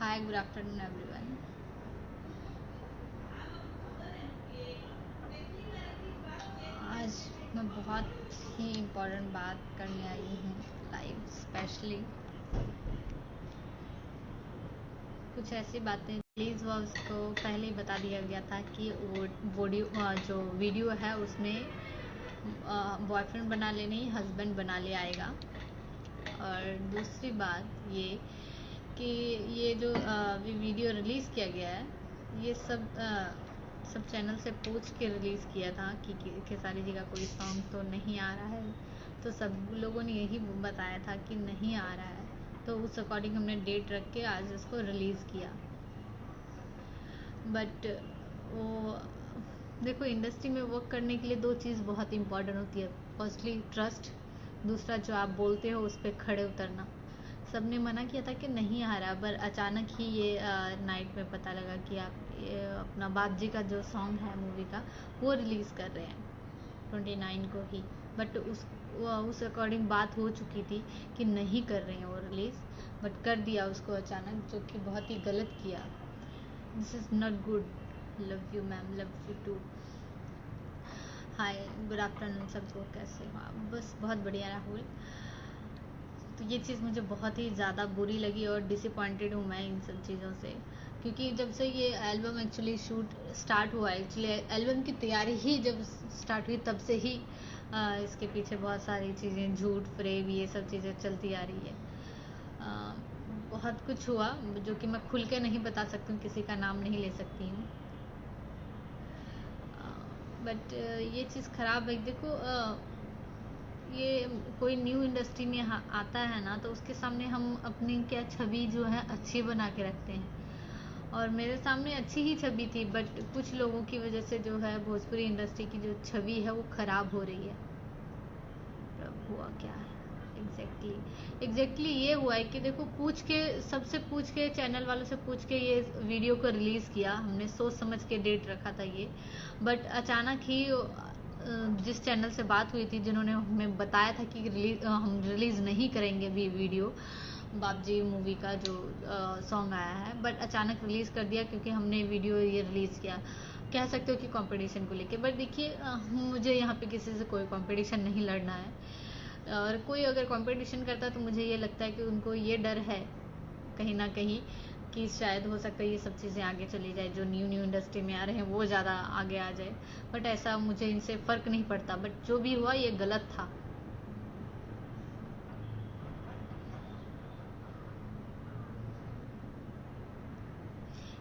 हाय, good afternoon everyone. आज मैं बहुत ही इम्पोर्टेंट बात करने आई हूँ लाइव। स्पेशली कुछ ऐसी बातें रिलीज हुआ उसको पहले ही बता दिया गया था कि वो जो वीडियो है उसमें बॉयफ्रेंड बना ले नहीं, हस्बैंड बना ले आएगा। और दूसरी बात ये कि ये जो वीडियो रिलीज़ किया गया है, ये सब चैनल से पूछ के रिलीज़ किया था कि सारी जगह कोई सॉन्ग तो नहीं आ रहा है। तो सब लोगों ने यही बताया था कि नहीं आ रहा है, तो उस अकॉर्डिंग हमने डेट रख के आज इसको रिलीज़ किया। बट वो देखो, इंडस्ट्री में वर्क करने के लिए दो चीज़ बहुत इंपॉर्टेंट होती है। फर्स्टली ट्रस्ट, दूसरा जो आप बोलते हो उस पर खड़े उतरना। सबने मना किया था कि नहीं आ रहा, पर अचानक ही ये नाइट में पता लगा कि आप ये अपना बाप जी का जो सॉन्ग है मूवी का वो रिलीज़ कर रहे हैं 29 को ही। बट उस अकॉर्डिंग बात हो चुकी थी कि नहीं कर रहे हैं वो रिलीज़, बट कर दिया उसको अचानक, जो कि बहुत ही गलत किया। This is not good. Love you ma'am, love you too. Hi, good afternoon सबको, कैसे हो आप? बस बहुत बढ़िया राहुल। तो ये चीज़ मुझे बहुत ही ज़्यादा बुरी लगी और डिसअपॉइंटेड हूँ मैं इन सब चीज़ों से, क्योंकि जब से ये एल्बम एक्चुअली शूट स्टार्ट हुआ, एक्चुअली एल्बम की तैयारी ही जब स्टार्ट हुई तब से ही इसके पीछे बहुत सारी चीज़ें, झूठ फ्रेब, ये सब चीज़ें चलती आ रही है। बहुत कुछ हुआ जो कि मैं खुल के नहीं बता सकती हूँ, किसी का नाम नहीं ले सकती हूँ। बट ये चीज़ ख़राब है। देखो, ये कोई न्यू इंडस्ट्री में आता है ना, तो उसके सामने हम अपनी क्या छवि जो है अच्छी बना के रखते हैं। और मेरे सामने अच्छी ही छवि थी, बट कुछ लोगों की वजह से जो है भोजपुरी इंडस्ट्री की जो छवि है वो ख़राब हो रही है। अब हुआ क्या है एग्जैक्टली ये हुआ है कि देखो, सबसे पूछ के, चैनल वालों से पूछ के ये वीडियो को रिलीज़ किया हमने, सोच समझ के डेट रखा था ये। बट अचानक ही जिस चैनल से बात हुई थी, जिन्होंने हमें बताया था कि हम रिलीज़ नहीं करेंगे भी वीडियो बाप जी मूवी का जो सॉन्ग आया है, बट अचानक रिलीज़ कर दिया क्योंकि हमने वीडियो ये रिलीज़ किया। कह सकते हो कि कंपटीशन को लेके। बट देखिए, मुझे यहाँ पे किसी से कोई कंपटीशन नहीं लड़ना है, और कोई अगर कंपटीशन करता है तो मुझे ये लगता है कि उनको ये डर है कहीं ना कहीं कि शायद हो सकता है ये सब चीज़ें आगे चली जाए, जो न्यू इंडस्ट्री में आ रहे हैं वो ज़्यादा आगे आ जाए। बट ऐसा मुझे इनसे फ़र्क नहीं पड़ता, बट जो भी हुआ ये गलत था।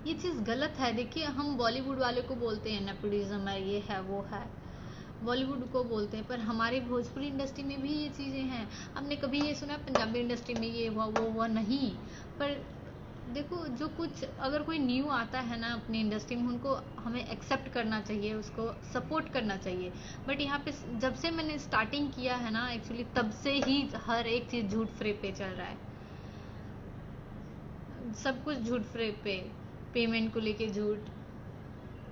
ये चीज़ गलत है। देखिए, हम बॉलीवुड वाले को बोलते हैं नेपोटिज्म है, ये है वो है, बॉलीवुड को बोलते हैं, पर हमारी भोजपुरी इंडस्ट्री में भी ये चीज़ें हैं। आपने कभी ये सुना पंजाबी इंडस्ट्री में ये हुआ वो हुआ? नहीं। पर देखो, जो कुछ अगर कोई न्यू आता है ना अपनी इंडस्ट्री में, उनको हमें एक्सेप्ट करना चाहिए, उसको सपोर्ट करना चाहिए। बट यहाँ पे जब से मैंने स्टार्टिंग किया है ना, एक्चुअली तब से ही हर एक चीज़ झूठ फ्रेब पे चल रहा है। सब कुछ झूठ फ्रेब पे, पेमेंट को लेके झूठ,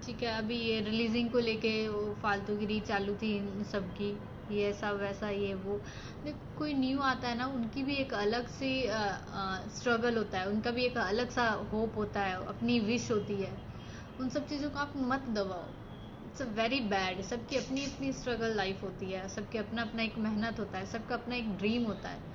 ठीक है। अभी ये रिलीजिंग को लेके वो फालतूगिरी चालू थी इन सबकी, ये ऐसा वैसा ये वो। देख, कोई न्यू आता है ना, उनकी भी एक अलग सी स्ट्रगल होता है, उनका भी एक अलग सा होप होता है, अपनी विश होती है। उन सब चीज़ों को आप मत दबाओ। It's a very bad. सबकी अपनी अपनी स्ट्रगल लाइफ होती है, सबके अपना अपना एक मेहनत होता है, सबका अपना एक ड्रीम होता है।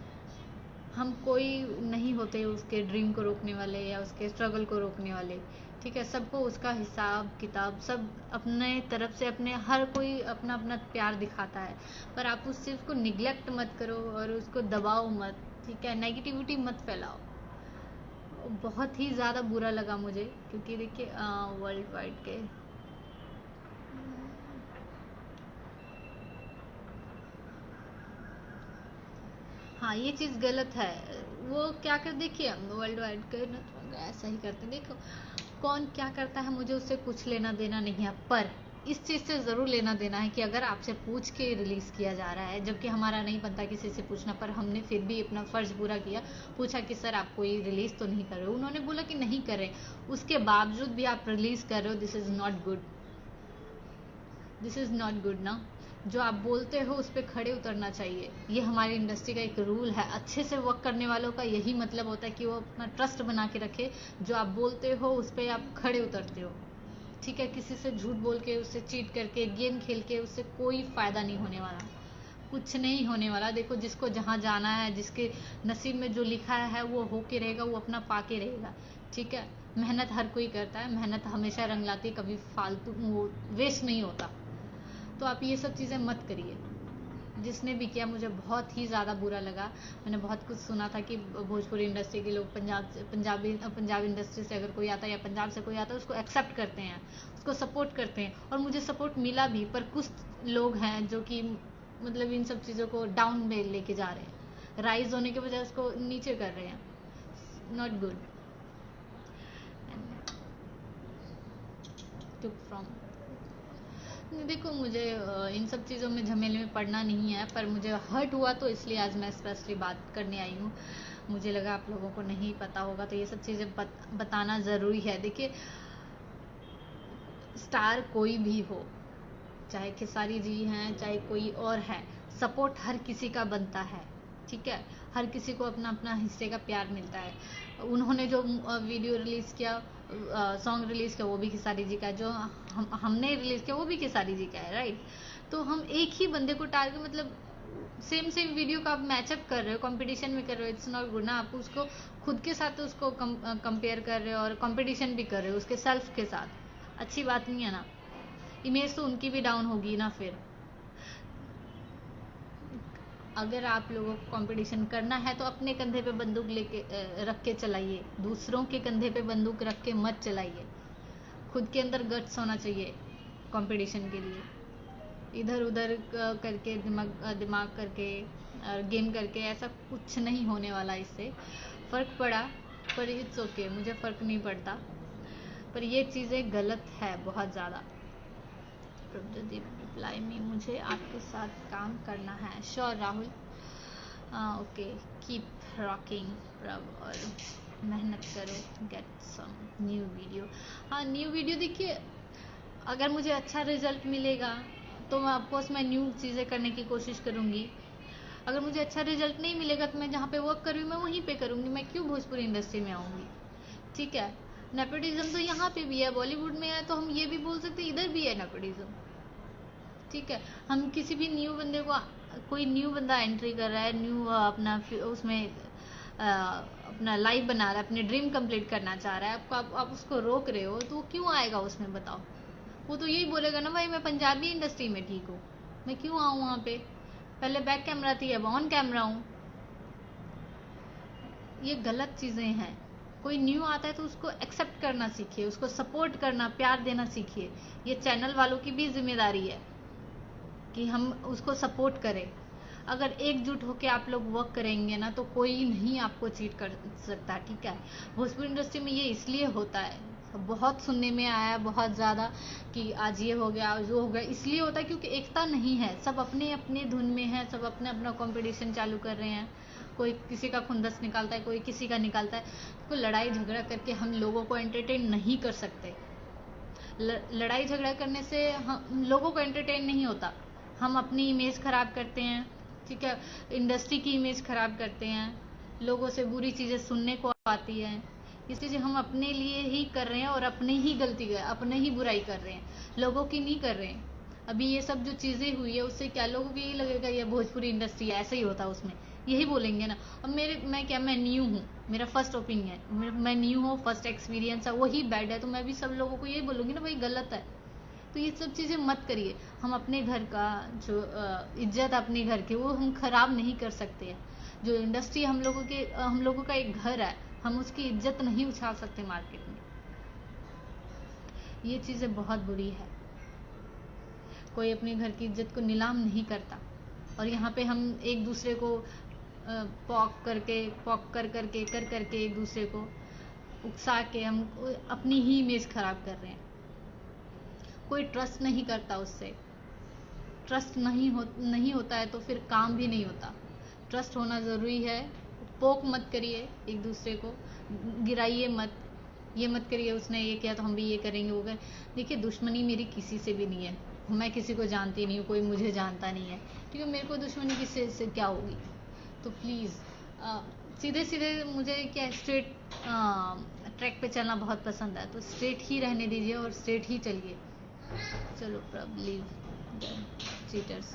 हम कोई नहीं होते उसके ड्रीम को रोकने वाले या उसके स्ट्रगल को रोकने वाले, ठीक है। सबको उसका हिसाब किताब सब अपने तरफ से, अपने हर कोई अपना अपना प्यार दिखाता है, पर आप उस चीज़ को निगलेक्ट मत करो और उसको दबाओ मत, ठीक है। नेगेटिविटी मत फैलाओ। बहुत ही ज़्यादा बुरा लगा मुझे, क्योंकि देखिए वर्ल्ड वाइड के, हाँ ये चीज़ गलत है। वो क्या कर, देखिए वर्ल्ड वाइड के ना तो ऐसा ही करते हैं। देखो, कौन क्या करता है मुझे उससे कुछ लेना देना नहीं है, पर इस चीज़ से ज़रूर लेना देना है कि अगर आपसे पूछ के रिलीज़ किया जा रहा है, जबकि हमारा नहीं बनता किसी से पूछना, पर हमने फिर भी अपना फ़र्ज़ पूरा किया, पूछा कि सर आप कोई रिलीज़ तो नहीं कर रहे हो? उन्होंने बोला कि नहीं कर रहे, उसके बावजूद भी आप रिलीज़ कर रहे हो। This is not good, this is not good ना। जो आप बोलते हो उस पर खड़े उतरना चाहिए। ये हमारी इंडस्ट्री का एक रूल है। अच्छे से वर्क करने वालों का यही मतलब होता है कि वो अपना ट्रस्ट बना के रखे। जो आप बोलते हो उस पर आप खड़े उतरते हो, ठीक है। किसी से झूठ बोल के, उससे चीट करके, गेम खेल के उससे कोई फायदा नहीं होने वाला, कुछ नहीं होने वाला। देखो, जिसको जहाँ जाना है, जिसके नसीब में जो लिखा है वो होके रहेगा, वो अपना पाके रहेगा, ठीक है। मेहनत हर कोई करता है, मेहनत हमेशा रंग लाती है, कभी फालतू वो वेस्ट नहीं होता। तो आप ये सब चीज़ें मत करिए। जिसने भी किया, मुझे बहुत ही ज़्यादा बुरा लगा। मैंने बहुत कुछ सुना था कि भोजपुरी इंडस्ट्री के लोग पंजाबी इंडस्ट्री से अगर कोई आता है या पंजाब से कोई आता है उसको एक्सेप्ट करते हैं, उसको सपोर्ट करते हैं, और मुझे सपोर्ट मिला भी। पर कुछ लोग हैं जो कि मतलब इन सब चीज़ों को डाउन में लेके जा रहे हैं, राइज होने के बजाय उसको नीचे कर रहे हैं। Not good. टुक फ्रॉम देखो, मुझे इन सब चीज़ों में झमेले में पड़ना नहीं है, पर मुझे हर्ट हुआ तो इसलिए आज मैं स्पेशली बात करने आई हूँ। मुझे लगा आप लोगों को नहीं पता होगा, तो ये सब चीज़ें बताना ज़रूरी है। देखिए, स्टार कोई भी हो, चाहे खेसारी जी हैं, चाहे कोई और है, सपोर्ट हर किसी का बनता है, ठीक है। हर किसी को अपना अपना हिस्से का प्यार मिलता है। उन्होंने जो वीडियो रिलीज़ किया, सॉन्ग रिलीज़ किया, वो भी खेसारी जी का है। जो हमने रिलीज़ किया वो भी खेसारी जी का है, राइट। तो हम एक ही बंदे को टारगेट, मतलब सेम सेम वीडियो का आप मैचअप कर रहे हो, कंपटीशन भी कर रहे हो, इट्स नॉट गुड ना। आप उसको खुद के साथ उसको कंपेयर कर रहे हो और कंपटीशन भी कर रहे हो उसके सेल्फ के साथ, अच्छी बात नहीं है ना। इमेज तो उनकी भी डाउन होगी ना। फिर अगर आप लोगों को कंपटीशन करना है तो अपने कंधे पे बंदूक लेके रख के चलाइए, दूसरों के कंधे पे बंदूक रख के मत चलाइए। खुद के अंदर गट्स होना चाहिए कंपटीशन के लिए। इधर उधर करके दिमाग करके गेम करके ऐसा कुछ नहीं होने वाला। इससे फ़र्क पड़ा, पर इट्स ओके, मुझे फ़र्क नहीं पड़ता। पर ये चीज़ें गलत है बहुत ज़्यादा। प्रभुदीप रिप्लाई में, मुझे आपके साथ काम करना है। Sure Rahul, okay, keep rocking प्रभ, और मेहनत करो, गेट सम न्यू वीडियो। हाँ, न्यू वीडियो देखिए, अगर मुझे अच्छा रिजल्ट मिलेगा तो मैं ऑफकोर्स मैं न्यू चीज़ें करने की कोशिश करूँगी। अगर मुझे अच्छा रिजल्ट नहीं मिलेगा तो मैं जहाँ पे वर्क कर रही हूँ मैं वहीं पे करूँगी। मैं क्यों भोजपुरी इंडस्ट्री में आऊँगी, ठीक है। नेपोटिज्म तो यहाँ पे भी है, बॉलीवुड में है, तो हम ये भी बोल सकते हैं इधर भी है नेपोटिज्म, ठीक है। हम किसी भी न्यू बंदे को, कोई न्यू बंदा एंट्री कर रहा है, न्यू अपना उसमें अपना लाइफ बना रहा है, अपने ड्रीम कंप्लीट करना चाह रहा है, आप उसको रोक रहे हो, तो वो क्यों आएगा उसमें, बताओ। वो तो यही बोलेगा ना, भाई मैं पंजाबी इंडस्ट्री में ठीक हूँ, मैं क्यों आऊँ वहाँ पे। पहले बैक कैमरा थी, अब ऑन कैमरा हूँ। ये गलत चीज़ें हैं। कोई न्यू आता है तो उसको एक्सेप्ट करना सीखिए, उसको सपोर्ट करना, प्यार देना सीखिए। ये चैनल वालों की भी जिम्मेदारी है कि हम उसको सपोर्ट करें। अगर एकजुट होकर आप लोग वर्क करेंगे ना तो कोई नहीं आपको चीट कर सकता, ठीक है। भोजपुरी इंडस्ट्री में ये इसलिए होता है, बहुत सुनने में आया बहुत ज़्यादा कि आज ये हो गया, आज वो हो गया। इसलिए होता है क्योंकि एकता नहीं है, सब अपने अपने धुन में है, सब अपना अपना कंपटीशन चालू कर रहे हैं। कोई किसी का खुंदस निकालता है, कोई किसी का निकालता है। कोई लड़ाई झगड़ा करके हम लोगों को एंटरटेन नहीं कर सकते। लड़ाई झगड़ा करने से हम लोगों को एंटरटेन नहीं होता, हम अपनी इमेज ख़राब करते हैं, ठीक है। इंडस्ट्री की इमेज ख़राब करते हैं, लोगों से बुरी चीज़ें सुनने को आती हैं। इसलिए हम अपने लिए ही कर रहे हैं और अपनी ही गलती, अपने ही बुराई कर रहे हैं, लोगों की नहीं कर रहे हैं। अभी ये सब जो चीज़ें हुई है उससे क्या लोगों को यही लगेगा ये भोजपुरी इंडस्ट्री ऐसे ही होता है, उसमें यही बोलेंगे ना। अब मैं न्यू हूँ, मेरा फर्स्ट ओपिनियन, मैं न्यू हूँ, फर्स्ट एक्सपीरियंस है, वही बैड है, तो मैं भी सब लोगों को यही बोलूँगी ना, भाई गलत है। तो ये सब चीज़ें मत करिए। हम अपने घर का जो इज्जत अपने घर की वो हम खराब नहीं कर सकते हैं। जो इंडस्ट्री हम लोगों का एक घर है, हम उसकी इज्जत नहीं उछाल सकते मार्केट में। ये चीज़ें बहुत बुरी है। कोई अपने घर की इज्जत को नीलाम नहीं करता, और यहाँ पे हम एक दूसरे को पॉक करके एक दूसरे को उकसा के हम अपनी ही इमेज खराब कर रहे हैं। कोई ट्रस्ट नहीं करता उससे। ट्रस्ट नहीं होता है तो फिर काम भी नहीं होता। ट्रस्ट होना ज़रूरी है। पोक मत करिए एक दूसरे को, गिराइए मत, ये मत करिए उसने ये किया तो हम भी ये करेंगे, वो देखिए दुश्मनी मेरी किसी से भी नहीं है, मैं किसी को जानती नहीं हूँ, कोई मुझे जानता नहीं है, ठीक है, मेरे को दुश्मनी किससे से क्या होगी। तो प्लीज़ सीधे सीधे मुझे क्या स्ट्रेट ट्रैक पे चलना बहुत पसंद है, तो स्ट्रेट ही रहने दीजिए और स्ट्रेट ही चलिए। चलो प्रभ लीव चीटर्स।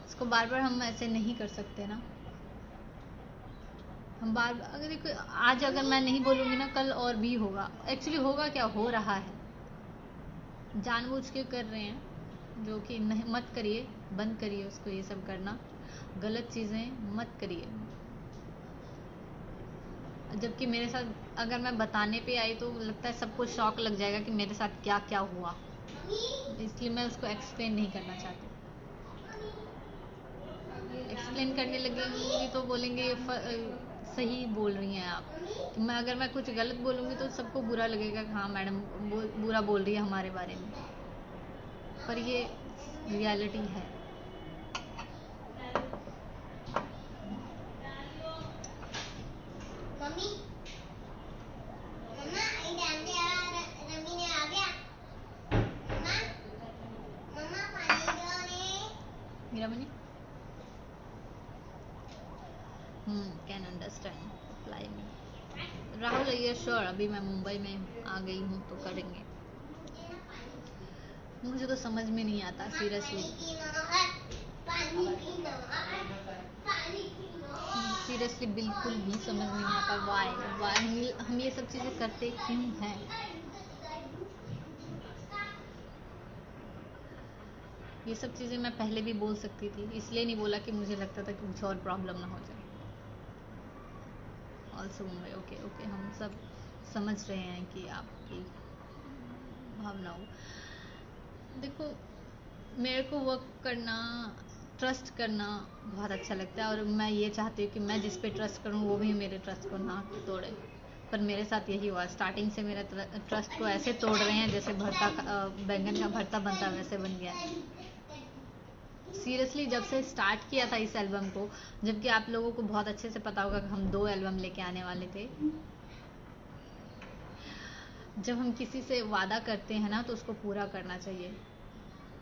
इसको बार बार हम ऐसे नहीं कर सकते ना। हम बार बार अगर देखो, आज अगर मैं नहीं बोलूँगी ना, कल और भी होगा। एक्चुअली होगा क्या, हो रहा है, जानबूझ के कर रहे हैं, जो कि नहीं, मत करिए, बंद करिए उसको, ये सब करना, गलत चीज़ें मत करिए। जबकि मेरे साथ अगर मैं बताने पे आई तो लगता है सबको शॉक लग जाएगा कि मेरे साथ क्या क्या हुआ, इसलिए मैं उसको एक्सप्लेन नहीं करना चाहती। एक्सप्लेन करने लगेंगी तो बोलेंगे ये सही बोल रही हैं आप। तो मैं अगर मैं कुछ गलत बोलूँगी तो सबको बुरा लगेगा कि हाँ मैडम बुरा बोल रही है हमारे बारे में, पर ये रियलिटी है। मम्मी मम्मा रमी ने आ गया। मम्मा मम्मा पानी दो रे। मेरा मनी कैन अंडरस्टैंड अप्लाई मी। राहुल ये श्योर, अभी मैं मुंबई में आ गई हूँ तो करेंगे। मुझे तो समझ में नहीं आता सीरियसली, सीरियसली बिल्कुल भी समझ नहीं आता वाई हम ये सब चीज़ें करते क्यों हैं। ये सब चीज़ें मैं पहले भी बोल सकती थी, इसलिए नहीं बोला कि मुझे लगता था कि कुछ और प्रॉब्लम ना हो जाए। ऑल्सो मुंबई, ओके ओके, हम सब समझ रहे हैं कि आपकी भावनाओं। देखो मेरे को वर्क करना, ट्रस्ट करना बहुत अच्छा लगता है, और मैं ये चाहती हूँ कि मैं जिस पे ट्रस्ट करूँ वो भी मेरे ट्रस्ट को ना तोड़े। पर मेरे साथ यही हुआ, स्टार्टिंग से मेरा ट्रस्ट को ऐसे तोड़ रहे हैं जैसे बैंगन का भरता बनता वैसे बन गया है। सीरियसली जब से स्टार्ट किया था इस एल्बम को, जबकि आप लोगों को बहुत अच्छे से पता होगा कि हम 2 एल्बम लेके आने वाले थे। जब हम किसी से वादा करते हैं ना तो उसको पूरा करना चाहिए,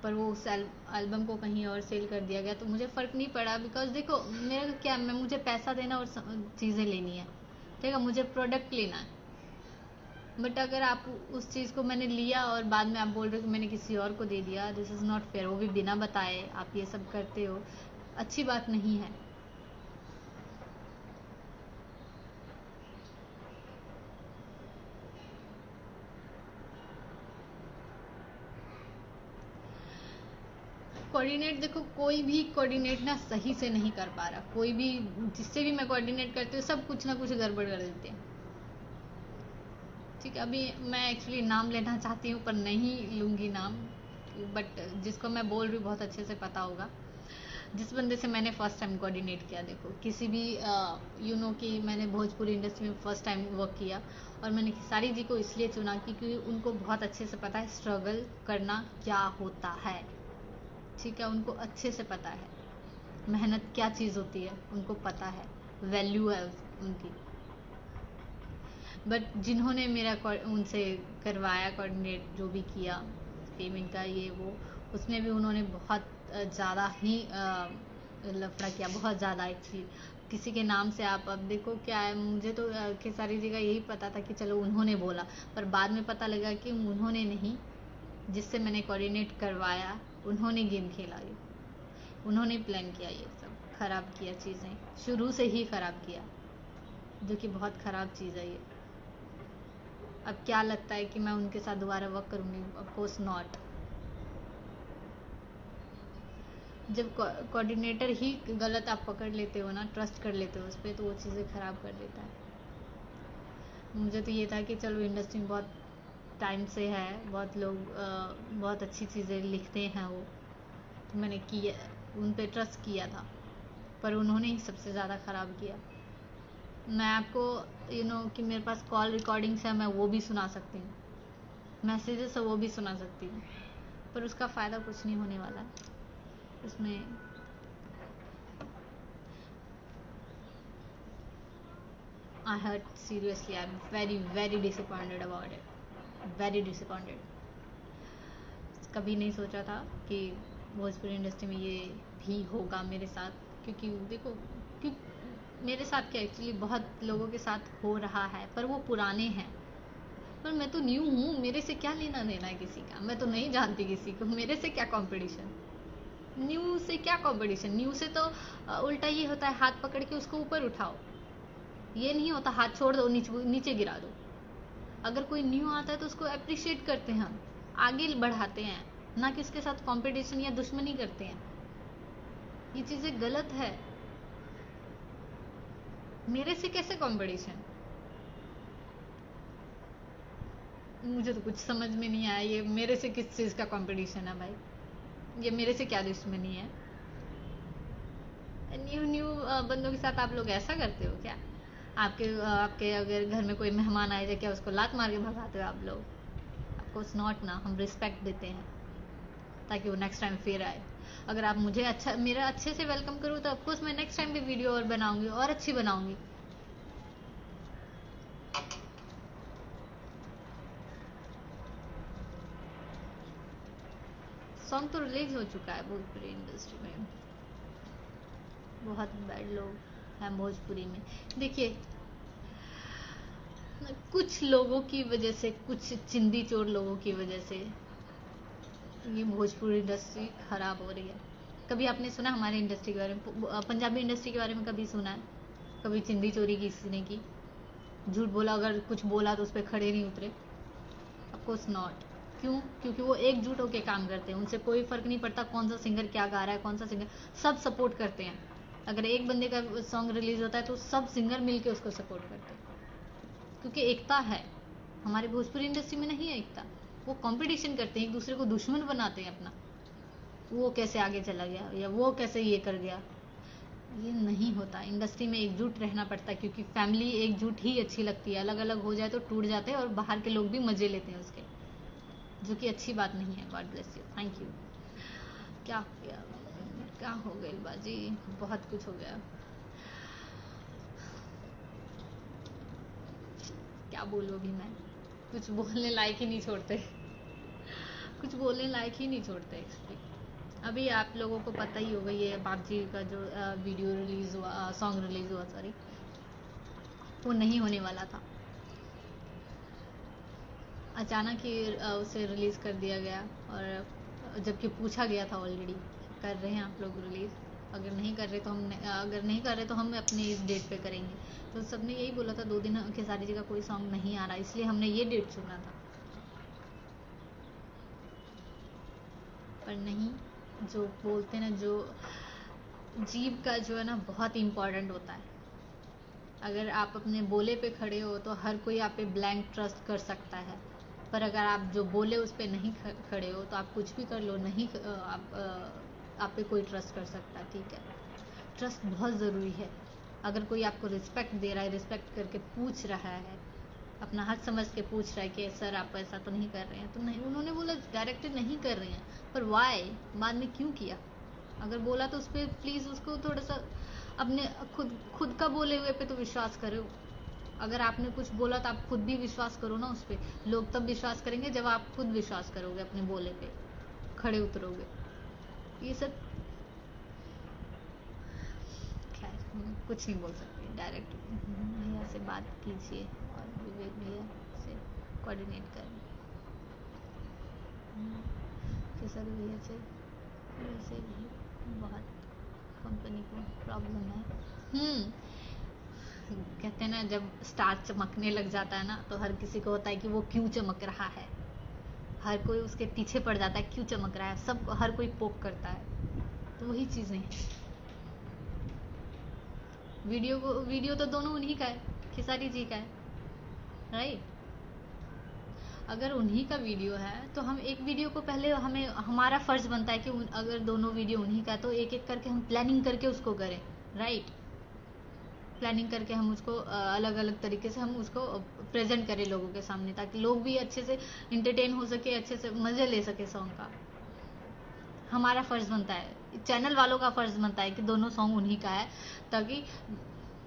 पर वो उस एल्बम को कहीं और सेल कर दिया गया तो मुझे फ़र्क नहीं पड़ा, बिकॉज देखो मेरा क्या, मैं मुझे पैसा देना और चीज़ें लेनी है, ठीक है, मुझे प्रोडक्ट लेना है। बट अगर आप उस चीज़ को मैंने लिया और बाद में आप बोल रहे हो कि मैंने किसी और को दे दिया, दिस इज़ नॉट फेयर। वो भी बिना बताए आप ये सब करते हो, अच्छी बात नहीं है। कोऑर्डिनेट देखो, कोई भी कोऑर्डिनेट ना सही से नहीं कर पा रहा, कोई भी जिससे भी मैं कोऑर्डिनेट करती हूँ सब कुछ ना कुछ गड़बड़ कर देते हैं। ठीक है, अभी मैं एक्चुअली नाम लेना चाहती हूँ पर नहीं लूँगी नाम, बट जिसको मैं बोल रही हूँ बहुत अच्छे से पता होगा। जिस बंदे से मैंने फर्स्ट टाइम कोऑर्डिनेट किया, देखो किसी भी यू नो कि मैंने भोजपुरी इंडस्ट्री में फर्स्ट टाइम वर्क किया, और मैंने खेसारी जी को इसलिए चुना क्योंकि उनको बहुत अच्छे से पता है स्ट्रगल करना क्या होता है। ठीक है, उनको अच्छे से पता है मेहनत क्या चीज़ होती है, उनको पता है, वैल्यू है उनकी। बट जिन्होंने मेरा उनसे करवाया कोऑर्डिनेट, जो भी किया पेमेंट का ये वो, उसमें भी उन्होंने बहुत ज़्यादा ही लफड़ा किया, बहुत ज़्यादा एक्चुअली। किसी के नाम से आप अब देखो क्या है, मुझे तो खेसारी जी का यही पता था कि चलो उन्होंने बोला, पर बाद में पता लगा कि उन्होंने नहीं, जिससे मैंने कोऑर्डिनेट करवाया उन्होंने गेम खेला, ये उन्होंने प्लान किया, ये सब ख़राब किया, चीज़ें शुरू से ही ख़राब किया, जो कि बहुत ख़राब चीज़ है ये। अब क्या लगता है कि मैं उनके साथ दोबारा वर्क करूँगी? Of course not. जब कोऑर्डिनेटर ही गलत आप पकड़ लेते हो ना, ट्रस्ट कर लेते हो उस पर, तो वो चीज़ें ख़राब कर देता है। मुझे तो ये था कि चलो इंडस्ट्री में बहुत टाइम से है, बहुत लोग बहुत अच्छी चीज़ें लिखते हैं वो, तो मैंने किया, उन पर ट्रस्ट किया था, पर उन्होंने ही सबसे ज़्यादा ख़राब किया। मैं आपको यू नो कि मेरे पास कॉल रिकॉर्डिंग्स है, मैं वो भी सुना सकती हूँ, मैसेजेस है वो भी सुना सकती हूँ, पर उसका फ़ायदा कुछ नहीं होने वाला है उसमें। I hurt seriously, I am very very disappointed about it, very disappointed. कभी नहीं सोचा था कि भोजपुरी इंडस्ट्री में ये भी होगा मेरे साथ, क्योंकि देखो क्यों मेरे साथ क्या एक्चुअली बहुत लोगों के साथ हो रहा है, पर वो पुराने हैं। पर मैं तो न्यू हूँ, मेरे से क्या लेना देना है किसी का, मैं तो नहीं जानती किसी को, मेरे से क्या कंपटीशन, न्यू से क्या कंपटीशन। न्यू से तो उल्टा ये होता है, हाथ पकड़ के उसको ऊपर उठाओ, ये नहीं होता हाथ छोड़ दो नीचे गिरा दो। अगर कोई न्यू आता है तो उसको अप्रिशिएट करते हैं, हम आगे बढ़ाते हैं, ना कि उसके साथ कंपटीशन या दुश्मनी करते हैं। ये चीजें गलत है। मेरे से कैसे कंपटीशन, मुझे तो कुछ समझ में नहीं आया। ये मेरे से किस चीज का कंपटीशन है भाई, ये मेरे से क्या दुश्मनी है। न्यू न्यू बंदों के साथ आप लोग ऐसा करते हो क्या? आपके अगर घर में कोई मेहमान आए जाए, क्या उसको लात मार के भगाते हो आप लोग? ऑफकोर्स नॉट ना, हम रिस्पेक्ट देते हैं ताकि वो नेक्स्ट टाइम फिर आए। अगर आप मुझे अच्छा मेरा अच्छे से वेलकम करो तो ऑफकोर्स मैं नेक्स्ट टाइम भी वीडियो और बनाऊंगी और अच्छी बनाऊंगी। सॉन्ग तो रिलीज हो चुका है भोजपुरी इंडस्ट्री में, बहुत बैड लोग हैं भोजपुरी में। देखिए कुछ लोगों की वजह से, कुछ चिंदी चोर लोगों की वजह से ये भोजपुरी इंडस्ट्री खराब हो रही है। कभी आपने सुना हमारे इंडस्ट्री के बारे में, पंजाबी इंडस्ट्री के बारे में कभी सुना है? कभी चिंदी चोरी किसी ने की? झूठ बोला, अगर कुछ बोला तो उस पर खड़े नहीं उतरे? Of course not. क्यों? क्योंकि वो एकजुट होकर काम करते हैं, उनसे कोई फर्क नहीं पड़ता कौन सा सिंगर क्या गा रहा है, कौन सा सिंगर, सब सपोर्ट करते हैं। अगर एक बंदे का सॉन्ग रिलीज होता है तो सब सिंगर मिलके उसको सपोर्ट करते हैं, क्योंकि एकता है। हमारे भोजपुरी इंडस्ट्री में नहीं है एकता, वो कंपटीशन करते हैं, एक दूसरे को दुश्मन बनाते हैं अपना, वो कैसे आगे चला गया या वो कैसे ये कर गया। ये नहीं होता, इंडस्ट्री में एकजुट रहना पड़ता है, क्योंकि फैमिली एकजुट ही अच्छी लगती है। अलग अलग हो जाए तो टूट जाते हैं और बाहर के लोग भी मजे लेते हैं उसके, जो कि अच्छी बात नहीं है। God bless you, thank you. क्या क्या हो गई बाजी, बहुत कुछ हो गया, क्या बोलूं अभी मैं, कुछ बोलने लायक ही नहीं छोड़ते, कुछ बोलने लायक ही नहीं छोड़ते एक्चुअली। अभी आप लोगों को पता ही होगा ये बाबजी का जो वीडियो रिलीज हुआ, सॉन्ग रिलीज हुआ सॉरी, वो नहीं होने वाला था, अचानक ही उसे रिलीज कर दिया गया। और जबकि पूछा गया था ऑलरेडी कर रहे हैं आप लोग रिलीज, अगर नहीं कर रहे तो हम अपने इस डेट पे करेंगे। तो सबने यही बोला था, 2 दिन खेसारी जी का कोई सॉन्ग नहीं आ रहा, इसलिए हमने ये डेट चुना था। पर नहीं, जो बोलते ना, जो जीभ का जो है ना बहुत इम्पोर्टेंट होता है। अगर आप अपने बोले पे खड़े हो तो हर कोई आप पे ब्लैंक ट्रस्ट कर सकता है, पर अगर आप जो बोले उस पे नहीं खड़े हो तो आप कुछ भी कर लो, नहीं आप पे कोई ट्रस्ट कर सकता है। ठीक है, ट्रस्ट बहुत ज़रूरी है। अगर कोई आपको रिस्पेक्ट दे रहा है, रिस्पेक्ट करके पूछ रहा है, अपना हक समझ के पूछ रहा है कि सर आप ऐसा तो नहीं कर रहे हैं, तो नहीं, उन्होंने बोला डायरेक्टली नहीं कर रहे हैं, पर वाई, बाद में क्यों किया? अगर बोला तो उस पर प्लीज़ उसको थोड़ा सा अपने खुद का बोले हुए पे तो विश्वास करो। अगर आपने कुछ बोला तो आप खुद भी विश्वास करो ना उस पर। लोग तब विश्वास करेंगे जब आप खुद विश्वास करोगे, अपने बोले पे खड़े उतरोगे। ये सब खैर कुछ नहीं बोल सकते, डायरेक्ट भैया से बात कीजिए और विवेक भैया से कोऑर्डिनेट करें। केसर भैया से वैसे भी बहुत कंपनी को प्रॉब्लम है। कहते हैं ना, जब स्टार चमकने लग जाता है ना तो हर किसी को होता है कि वो क्यों चमक रहा है, हर कोई उसके पीछे पड़ जाता है क्यों चमक रहा है, सब हर कोई पोक करता है। तो वही चीज़ें हैं। वीडियो तो दोनों उन्हीं का है, खेसारी जी का है, राइट। अगर उन्हीं का वीडियो है तो हम एक वीडियो को पहले, हमारा फर्ज बनता है कि अगर दोनों वीडियो उन्हीं का है तो एक एक करके हम प्लानिंग करके उसको करें, राइट। प्लानिंग करके हम उसको अलग अलग तरीके से हम उसको प्रेजेंट करें लोगों के सामने, ताकि लोग भी अच्छे से इंटरटेन हो सके, अच्छे से मज़े ले सके सॉन्ग का। हमारा फ़र्ज़ बनता है, चैनल वालों का फ़र्ज़ बनता है कि दोनों सॉन्ग उन्हीं का है, ताकि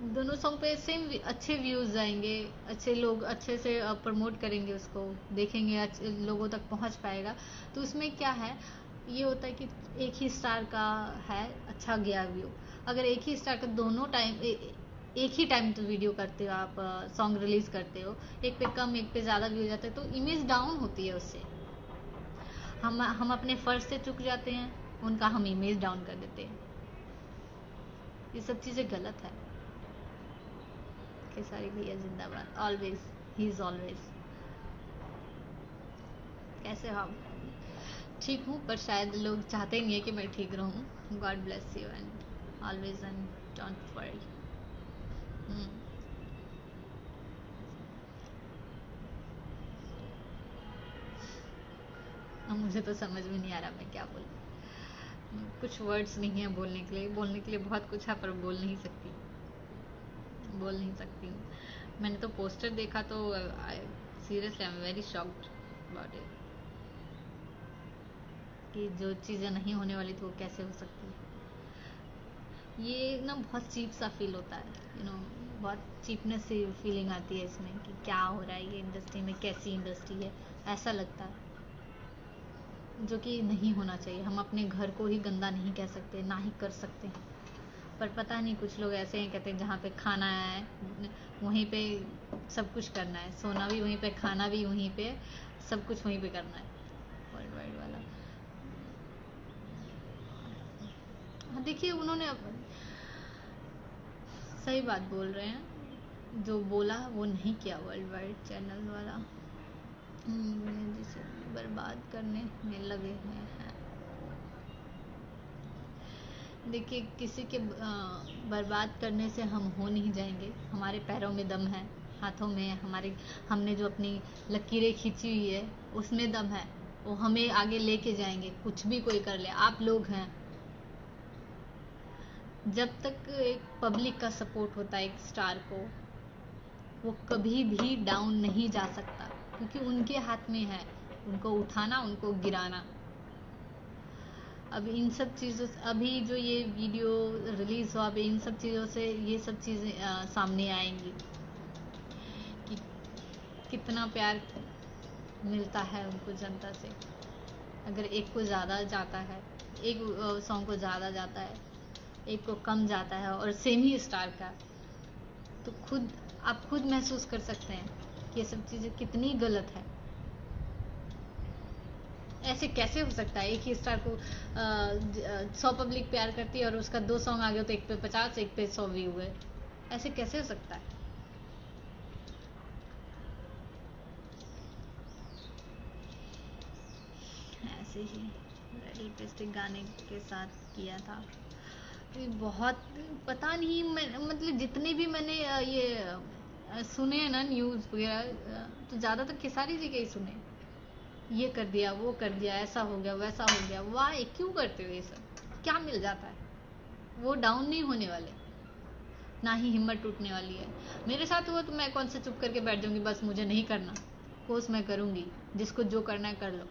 दोनों सॉन्ग पे सेम अच्छे व्यूज आएंगे, अच्छे लोग अच्छे से प्रमोट करेंगे उसको, देखेंगे, अच्छे लोगों तक पहुंच पाएगा। तो उसमें क्या है, ये होता है कि एक ही स्टार का है अच्छा गया व्यू। अगर एक ही स्टार का दोनों टाइम एक ही टाइम तो वीडियो करते हो आप, सॉन्ग रिलीज करते हो, एक पे कम एक पे ज़्यादा व्यू जाते हैं तो इमेज डाउन होती है उससे। हम अपने फर्ज से चूक जाते हैं, उनका हम इमेज डाउन कर देते हैं। ये सब चीज़ें गलत है। खेसारी भैया जिंदाबाद, ऑलवेज, ही इज ऑलवेज। कैसे हो आप? ठीक हूँ, पर शायद लोग चाहते नहीं है कि मैं ठीक रहूँ। God bless you and always and don't worry. अब मुझे तो समझ में नहीं आ रहा मैं क्या बोलूँ। कुछ वर्ड्स नहीं है बोलने के लिए, बोलने के लिए बहुत कुछ है पर बोल नहीं सकती, बोल नहीं सकती हूँ। मैंने तो पोस्टर देखा तो seriously I am very shocked about it, कि जो चीज़ें नहीं होने वाली थी वो कैसे हो सकती है। ये ना बहुत चीप सा फील होता है, बहुत चीपनेस सी फीलिंग आती है इसमें कि क्या हो रहा है ये इंडस्ट्री में, कैसी इंडस्ट्री है, ऐसा लगता है, जो कि नहीं होना चाहिए। हम अपने घर को ही गंदा नहीं कह सकते, ना ही कर सकते हैं, पर पता नहीं कुछ लोग ऐसे हैं, कहते हैं जहाँ पे खाना है वहीं पे सब कुछ करना है, सोना भी वहीं पे, खाना भी वहीं पे, सब कुछ वहीं पे करना है, वर्ल्ड वाइड वाला। हाँ देखिए, उन्होंने सही बात बोल रहे हैं, जो बोला वो नहीं किया वर्ल्ड वाइड चैनल वाला। जिसे बर्बाद करने में लगे हैं। देखिए, किसी के बर्बाद करने से हम हो नहीं जाएंगे। हमारे पैरों में दम है, हाथों में हमारे, हमने जो अपनी लकीरें खींची हुई है उसमें दम है, वो हमें आगे लेके जाएंगे, कुछ भी कोई कर ले। आप लोग हैं, जब तक एक पब्लिक का सपोर्ट होता है एक स्टार को, वो कभी भी डाउन नहीं जा सकता, क्योंकि उनके हाथ में है उनको उठाना, उनको गिराना। अब इन सब चीज़ों से, अभी जो ये वीडियो रिलीज हुआ, अभी इन सब चीज़ों से ये सब चीज़ें सामने आएंगी कि कितना प्यार मिलता है उनको जनता से। अगर एक को ज़्यादा जाता है, एक सॉन्ग को ज़्यादा जाता है, एक को कम जाता है, और सेम ही स्टार का, तो आप खुद महसूस कर सकते हैं कि ये सब चीज़ें कितनी गलत है। ऐसे कैसे हो सकता है? एक ही स्टार को 100 पब्लिक प्यार करती है और उसका 2 सॉन्ग आ गए तो एक पे 50, एक पे 100 व्यू है। ऐसे कैसे हो सकता है? ऐसे ही रेड लिपस्टिक गाने के साथ किया था। तो बहुत, पता नहीं, मतलब जितने भी मैंने ये सुने हैं ना न्यूज़ वगैरह, तो ज़्यादातर खेसारी जी के ही सुने। ये कर दिया, वो कर दिया, ऐसा हो गया, वैसा हो गया। वाह, क्यों करते हो ये सब? क्या मिल जाता है? वो डाउन नहीं होने वाले, ना ही हिम्मत टूटने वाली है। मेरे साथ हुआ तो मैं कौन से चुप करके बैठ जाऊंगी, बस मुझे नहीं करना, कोर्स मैं करूंगी, जिसको जो करना है कर लो।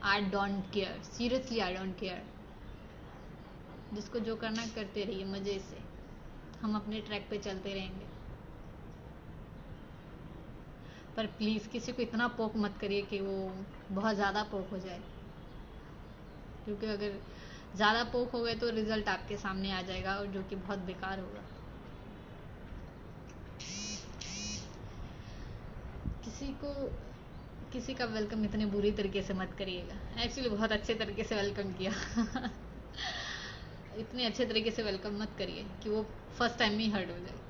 I don't care, seriously I don't care. जिसको जो करना है करते रहिए मजे से, हम अपने ट्रैक पे चलते रहेंगे। पर प्लीज़ किसी को इतना पोक मत करिए कि वो बहुत ज़्यादा पोक हो जाए, क्योंकि अगर ज़्यादा पोक हो गए तो रिजल्ट आपके सामने आ जाएगा, और जो कि बहुत बेकार होगा। किसी का वेलकम इतने बुरी तरीके से मत करिएगा। एक्चुअली बहुत अच्छे तरीके से वेलकम किया। इतने अच्छे तरीके से वेलकम मत करिए कि वो फर्स्ट टाइम में ही हर्ट हो जाए।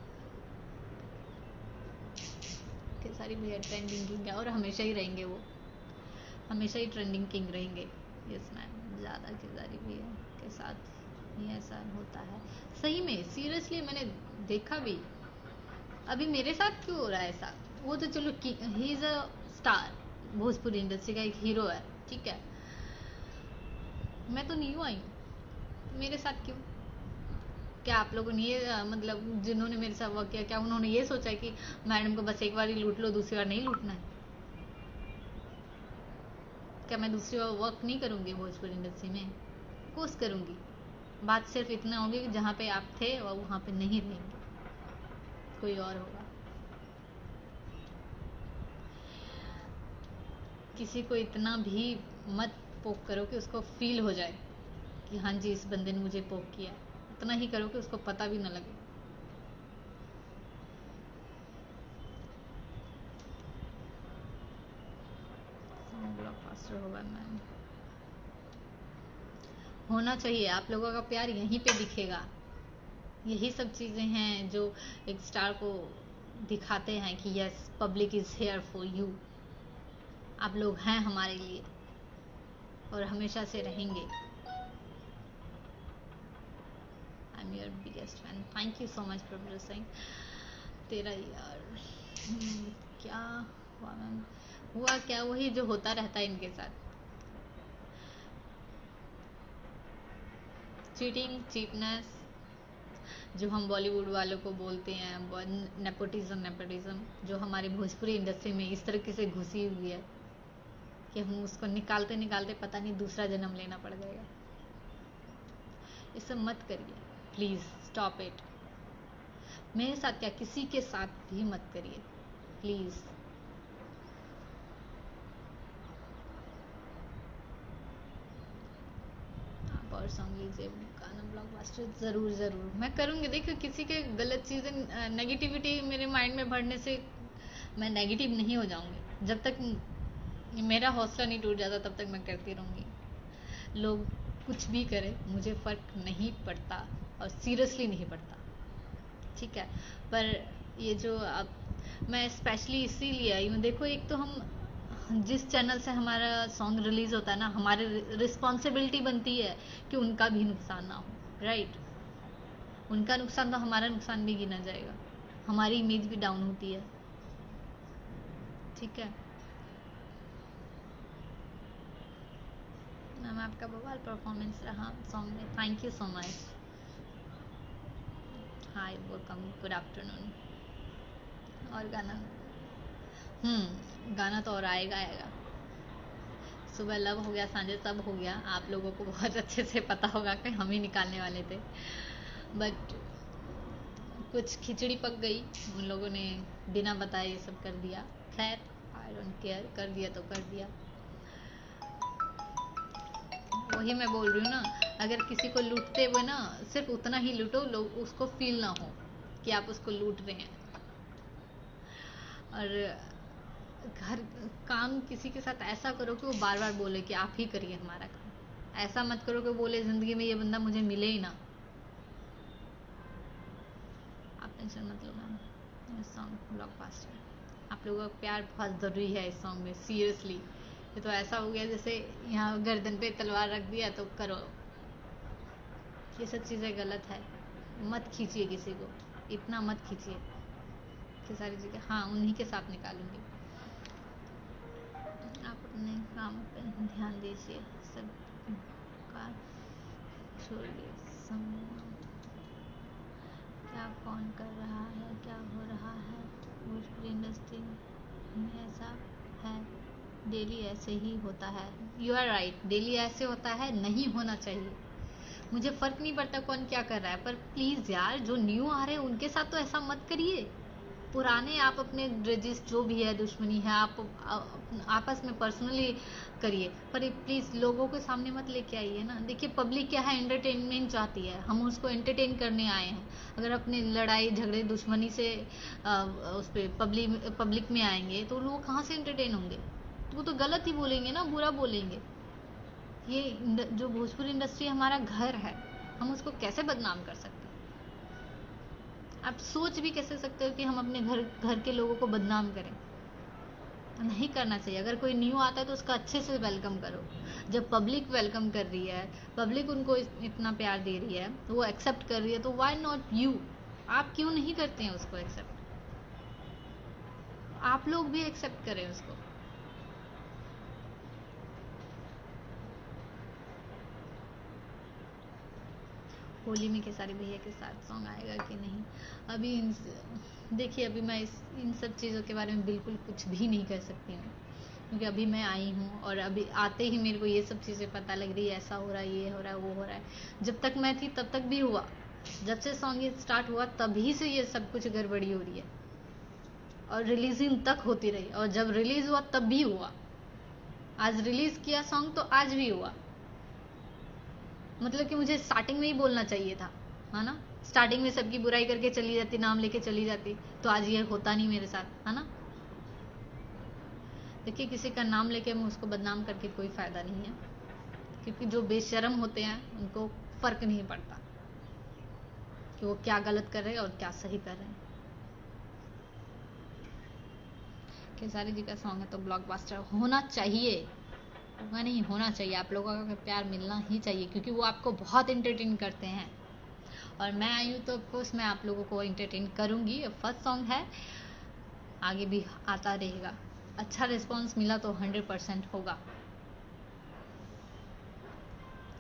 सारी भैया ट्रेंडिंग किंग है, और हमेशा ही रहेंगे, वो हमेशा ही ट्रेंडिंग किंग रहेंगे। यस मैम, ज़्यादा खेसारी भैया के साथ ही ऐसा होता है। सही में, सीरियसली मैंने देखा भी। अभी मेरे साथ क्यों हो रहा है ऐसा? वो तो चलो, he is a star, Bhojpuri industry का एक हीरो है, ठीक है। मैं तो न्यू आई हूँ, मेरे साथ क्यों? क्या आप लोगों ने ये मतलब जिन्होंने मेरे साथ वर्क किया, क्या उन्होंने ये सोचा है कि मैडम को बस एक बार ही लूट लो, दूसरी बार नहीं लूटना है? क्या मैं दूसरी बार वर्क नहीं करूँगी भोजपुरी इंडस्ट्री में? कोर्स करूँगी। बात सिर्फ इतना होगी कि जहाँ पे आप थे और वहाँ पे नहीं रहेंगे। कोई और होगा। किसी को इतना भी मत पोक करो कि उसको फील हो जाए कि हाँ जी इस बंदे ने मुझे पोक किया। इतना ही करो कि उसको पता भी ना लगे। ब्लॉकबस्टर होगा मैम, होना चाहिए। आप लोगों का प्यार यहीं पे दिखेगा। यही सब चीज़ें हैं जो एक स्टार को दिखाते हैं कि yes public is here for you. आप लोग हैं हमारे लिए और हमेशा से रहेंगे। I am your biggest fan. Thank you so much Prabhu Singh. तेरा यार क्या हुआ मैम? हुआ क्या? वही जो होता रहता है इनके साथ, चीटिंग, चीपनेस, जो हम बॉलीवुड वालों को बोलते हैं नेपोटिज्म। नेपोटिज्म जो हमारे भोजपुरी इंडस्ट्री में इस तरीके से घुसी हुई है कि हम उसको निकालते निकालते पता नहीं दूसरा जन्म लेना पड़ जाएगा। ये सब मत करिए प्लीज़, स्टॉप इट। मेरे साथ क्या, किसी के साथ भी मत करिए प्लीज़। आप और सॉन्ग लीजिए, गाना ब्लॉकबस्टर ज़रूर ज़रूर मैं करूँगी। देखिए किसी के गलत चीज़ें, नेगेटिविटी मेरे माइंड में भरने से मैं नेगेटिव नहीं हो जाऊँगी। जब तक मेरा हौसला नहीं टूट जाता तब तक मैं करती रहूँगी। लोग कुछ भी करें मुझे फ़र्क नहीं पड़ता, और सीरियसली नहीं पड़ता, ठीक है। पर ये जो अब मैं स्पेशली इसीलिए आई हूँ, देखो एक तो हम जिस चैनल से हमारा सॉन्ग रिलीज़ होता है ना, हमारी रिस्पॉन्सिबिलिटी बनती है कि उनका भी नुकसान ना हो, राइट। उनका नुकसान तो हमारा नुकसान भी गिना जाएगा, हमारी इमेज भी डाउन होती है, ठीक है। मैम आपका बवाल परफॉर्मेंस रहा सॉन्ग में, thank you so much. Hi welcome, good afternoon. और गाना, गाना तो और आएगा आएगा। सुबह लव हो गया, सांझे सब हो गया। आप लोगों को बहुत अच्छे से पता होगा कि हम ही निकालने वाले थे, बट कुछ खिचड़ी पक गई, उन लोगों ने बिना बताए ये सब कर दिया। खैर आई डोंट केयर, कर दिया तो कर दिया। वही मैं बोल रही हूँ ना, अगर किसी को लूटते हुए ना सिर्फ उतना ही लूटो, लोग उसको फील ना हो कि आप उसको लूट रहे हैं। और घर काम किसी के साथ ऐसा करो कि वो बार बार बोले कि आप ही करिए हमारा काम। ऐसा मत करो कि बोले ज़िंदगी में ये बंदा मुझे मिले ही ना। आप टेंशन मत लो मैम, ये सॉन्ग ब्लॉकबस्टर। आप लोगों का प्यार बहुत ज़रूरी है इस सॉन्ग में, सीरियसली। ये तो ऐसा हो गया जैसे यहाँ गर्दन पे तलवार रख दिया तो करो। ये सब चीज़ें गलत है, मत खींचिए किसी को, इतना मत खींचिए कि सारी चीज़ें। हाँ उन्हीं के साथ निकालूंगी। आप अपने काम पर ध्यान दीजिए, सब का छोड़िए। क्या कौन कर रहा है, क्या हो रहा है भोजपुरी इंडस्ट्री में? ऐसा है, डेली ऐसे ही होता है। यू आर राइट, डेली ऐसे होता है, नहीं होना चाहिए। मुझे फ़र्क नहीं पड़ता कौन क्या कर रहा है, पर प्लीज़ यार जो न्यू आ रहे हैं उनके साथ तो ऐसा मत करिए। पुराने आप अपने ग्रजेस जो भी है, दुश्मनी है, आप आपस में पर्सनली करिए, पर प्लीज़ लोगों के सामने मत लेके आइए ना। देखिए पब्लिक क्या है, एंटरटेनमेंट चाहती है, हम उसको एंटरटेन करने आए हैं। अगर अपने लड़ाई झगड़े दुश्मनी से उस पर पब्लिक में आएंगे तो लोग कहाँ से एंटरटेन होंगे? तो वो तो गलत ही बोलेंगे ना, बुरा बोलेंगे। ये जो भोजपुरी इंडस्ट्री हमारा घर है, हम उसको कैसे बदनाम कर सकते हैं? आप सोच भी कैसे सकते हो कि हम अपने घर के लोगों को बदनाम करें? नहीं करना चाहिए। अगर कोई न्यू आता है तो उसका अच्छे से वेलकम करो। जब पब्लिक वेलकम कर रही है, पब्लिक उनको इतना प्यार दे रही है, तो वो एक्सेप्ट कर रही है, तो व्हाई नॉट यू? आप क्यों नहीं करते हैं उसको एक्सेप्ट? आप लोग भी एक्सेप्ट करें उसको। होली में खेसारी भैया के साथ सॉन्ग आएगा कि नहीं? अभी देखिए अभी मैं इन सब चीज़ों के बारे में बिल्कुल कुछ भी नहीं कर सकती हूँ, क्योंकि अभी मैं आई हूँ और अभी आते ही मेरे को ये सब चीज़ें पता लग रही है, ऐसा हो रहा है, ये हो रहा है, वो हो रहा है। जब तक मैं थी तब तक भी हुआ, जब से सॉन्ग ये स्टार्ट हुआ तभी से ये सब कुछ गड़बड़ी हो रही है, और रिलीजिंग तक होती रही, और जब रिलीज हुआ तब भी हुआ। आज रिलीज किया सॉन्ग तो आज भी हुआ। मतलब कि मुझे स्टार्टिंग में ही बोलना चाहिए था, है ना। स्टार्टिंग में सबकी बुराई करके चली जाती, नाम लेके चली जाती, तो आज ये होता नहीं मेरे साथ, है ना। देखिए, किसी का नाम लेके मैं उसको बदनाम करके कोई फायदा नहीं है, क्योंकि जो बेशर्म होते हैं उनको फर्क नहीं पड़ता कि वो क्या गलत कर रहे हैं और क्या सही कर रहे हैं। खेसारी जी का सॉन्ग है तो ब्लॉकबस्टर होना चाहिए, होगा नहीं, होना चाहिए। आप लोगों का प्यार मिलना ही चाहिए, क्योंकि वो आपको बहुत एंटरटेन करते हैं, और मैं आई हूँ तो ऑफकोर्स मैं आप लोगों को एंटरटेन करूंगी। फर्स्ट सॉन्ग है, आगे भी आता रहेगा। अच्छा रिस्पॉन्स मिला तो 100% होगा।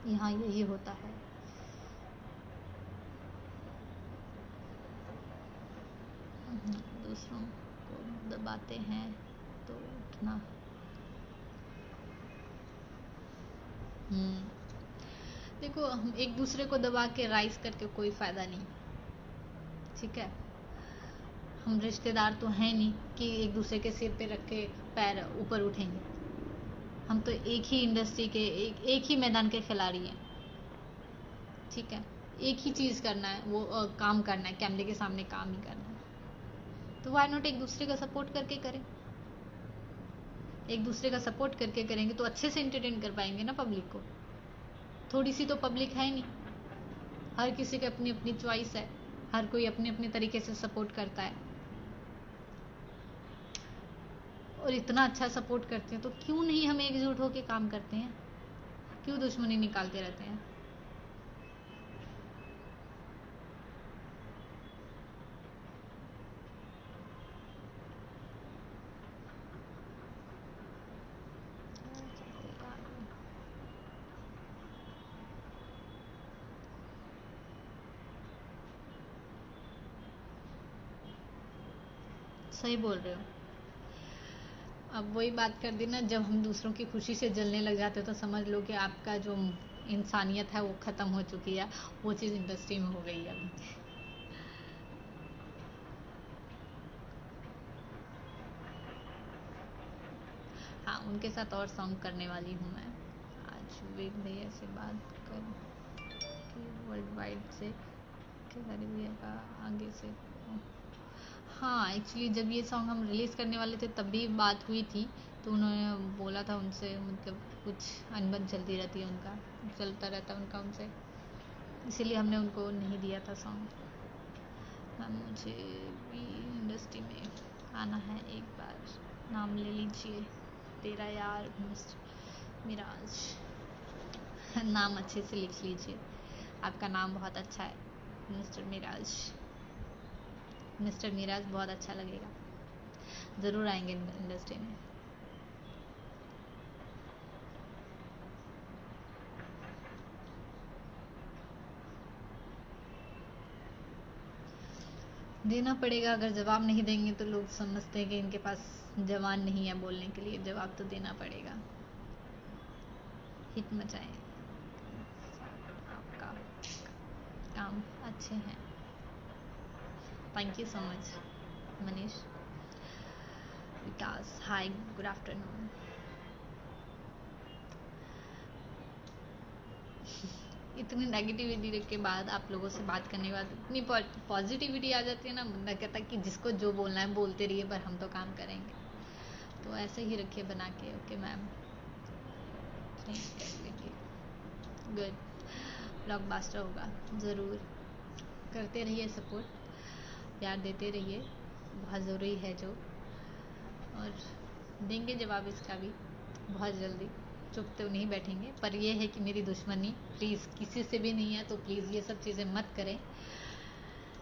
यहाँ यही होता है। दूसरों को दबाते हैं तो उठना। देखो, हम एक दूसरे को दबा के राइज करके कोई फायदा नहीं, ठीक है। हम रिश्तेदार तो हैं नहीं कि एक दूसरे के सिर पे रख के पैर ऊपर उठेंगे। हम तो एक ही इंडस्ट्री के, एक ही मैदान के खिलाड़ी हैं, ठीक है। एक ही चीज करना है, वो काम करना है, कैमरे के सामने काम ही करना है। तो व्हाई नॉट एक दूसरे का सपोर्ट करके करें। एक दूसरे का सपोर्ट करके करेंगे तो अच्छे से एंटरटेन कर पाएंगे ना पब्लिक को। थोड़ी सी तो पब्लिक है नहीं, हर किसी की अपनी अपनी चॉइस है, हर कोई अपने अपने तरीके से सपोर्ट करता है, और इतना अच्छा सपोर्ट करते हैं तो क्यों नहीं हम एकजुट होकर काम करते हैं, क्यों दुश्मनी निकालते रहते हैं। सही बोल रहे हो। अब वही बात कर दी ना, जब हम दूसरों की खुशी से जलने लग जाते हो तो समझ लो कि आपका जो इंसानियत है वो ख़त्म हो चुकी है। वो चीज़ इंडस्ट्री में हो गई है अभी। हाँ, उनके साथ और सॉन्ग करने वाली हूँ मैं। आज विवेक भैया से बात कर के वर्ल्ड वाइड से खेसारी भैया का आगे से। हाँ, एक्चुअली जब ये सॉन्ग हम रिलीज़ करने वाले थे तब भी बात हुई थी, तो उन्होंने बोला था उनसे, मतलब कुछ अनबन चलती रहती है, उनका चलता रहता है उनका उनसे, इसीलिए हमने उनको नहीं दिया था सॉन्ग। मैम, मुझे भी इंडस्ट्री में आना है, एक बार नाम ले लीजिए। तेरा यार मिस्टर मिराज। नाम अच्छे से लिख लीजिए, आपका नाम बहुत अच्छा है, मिस्टर मिराज। मिस्टर मिराज बहुत अच्छा लगेगा, ज़रूर आएंगे इंडस्ट्री में। देना पड़ेगा, अगर जवाब नहीं देंगे तो लोग समझते हैं कि इनके पास जवान नहीं है बोलने के लिए। जवाब तो देना पड़ेगा। हिट मचाएं, आपका काम अच्छे हैं। Thank you so much Manish. Vikas, hi, good afternoon. इतनी नेगेटिविटी के बाद, आप लोगों से बात करने के बाद इतनी पॉजिटिविटी आ जाती है ना, बंदा कहता है कि जिसको जो बोलना है बोलते रहिए, पर हम तो काम करेंगे। तो ऐसे ही रखिए बना के। Okay ma'am, good. ब्लॉकबस्टर होगा ज़रूर। करते रहिए सपोर्ट, प्यार देते रहिए, बहुत ज़रूरी है जो, और देंगे जवाब इसका भी बहुत जल्दी। चुप तो नहीं बैठेंगे, पर यह है कि मेरी दुश्मनी प्लीज़ किसी से भी नहीं है, तो प्लीज़ ये सब चीज़ें मत करें।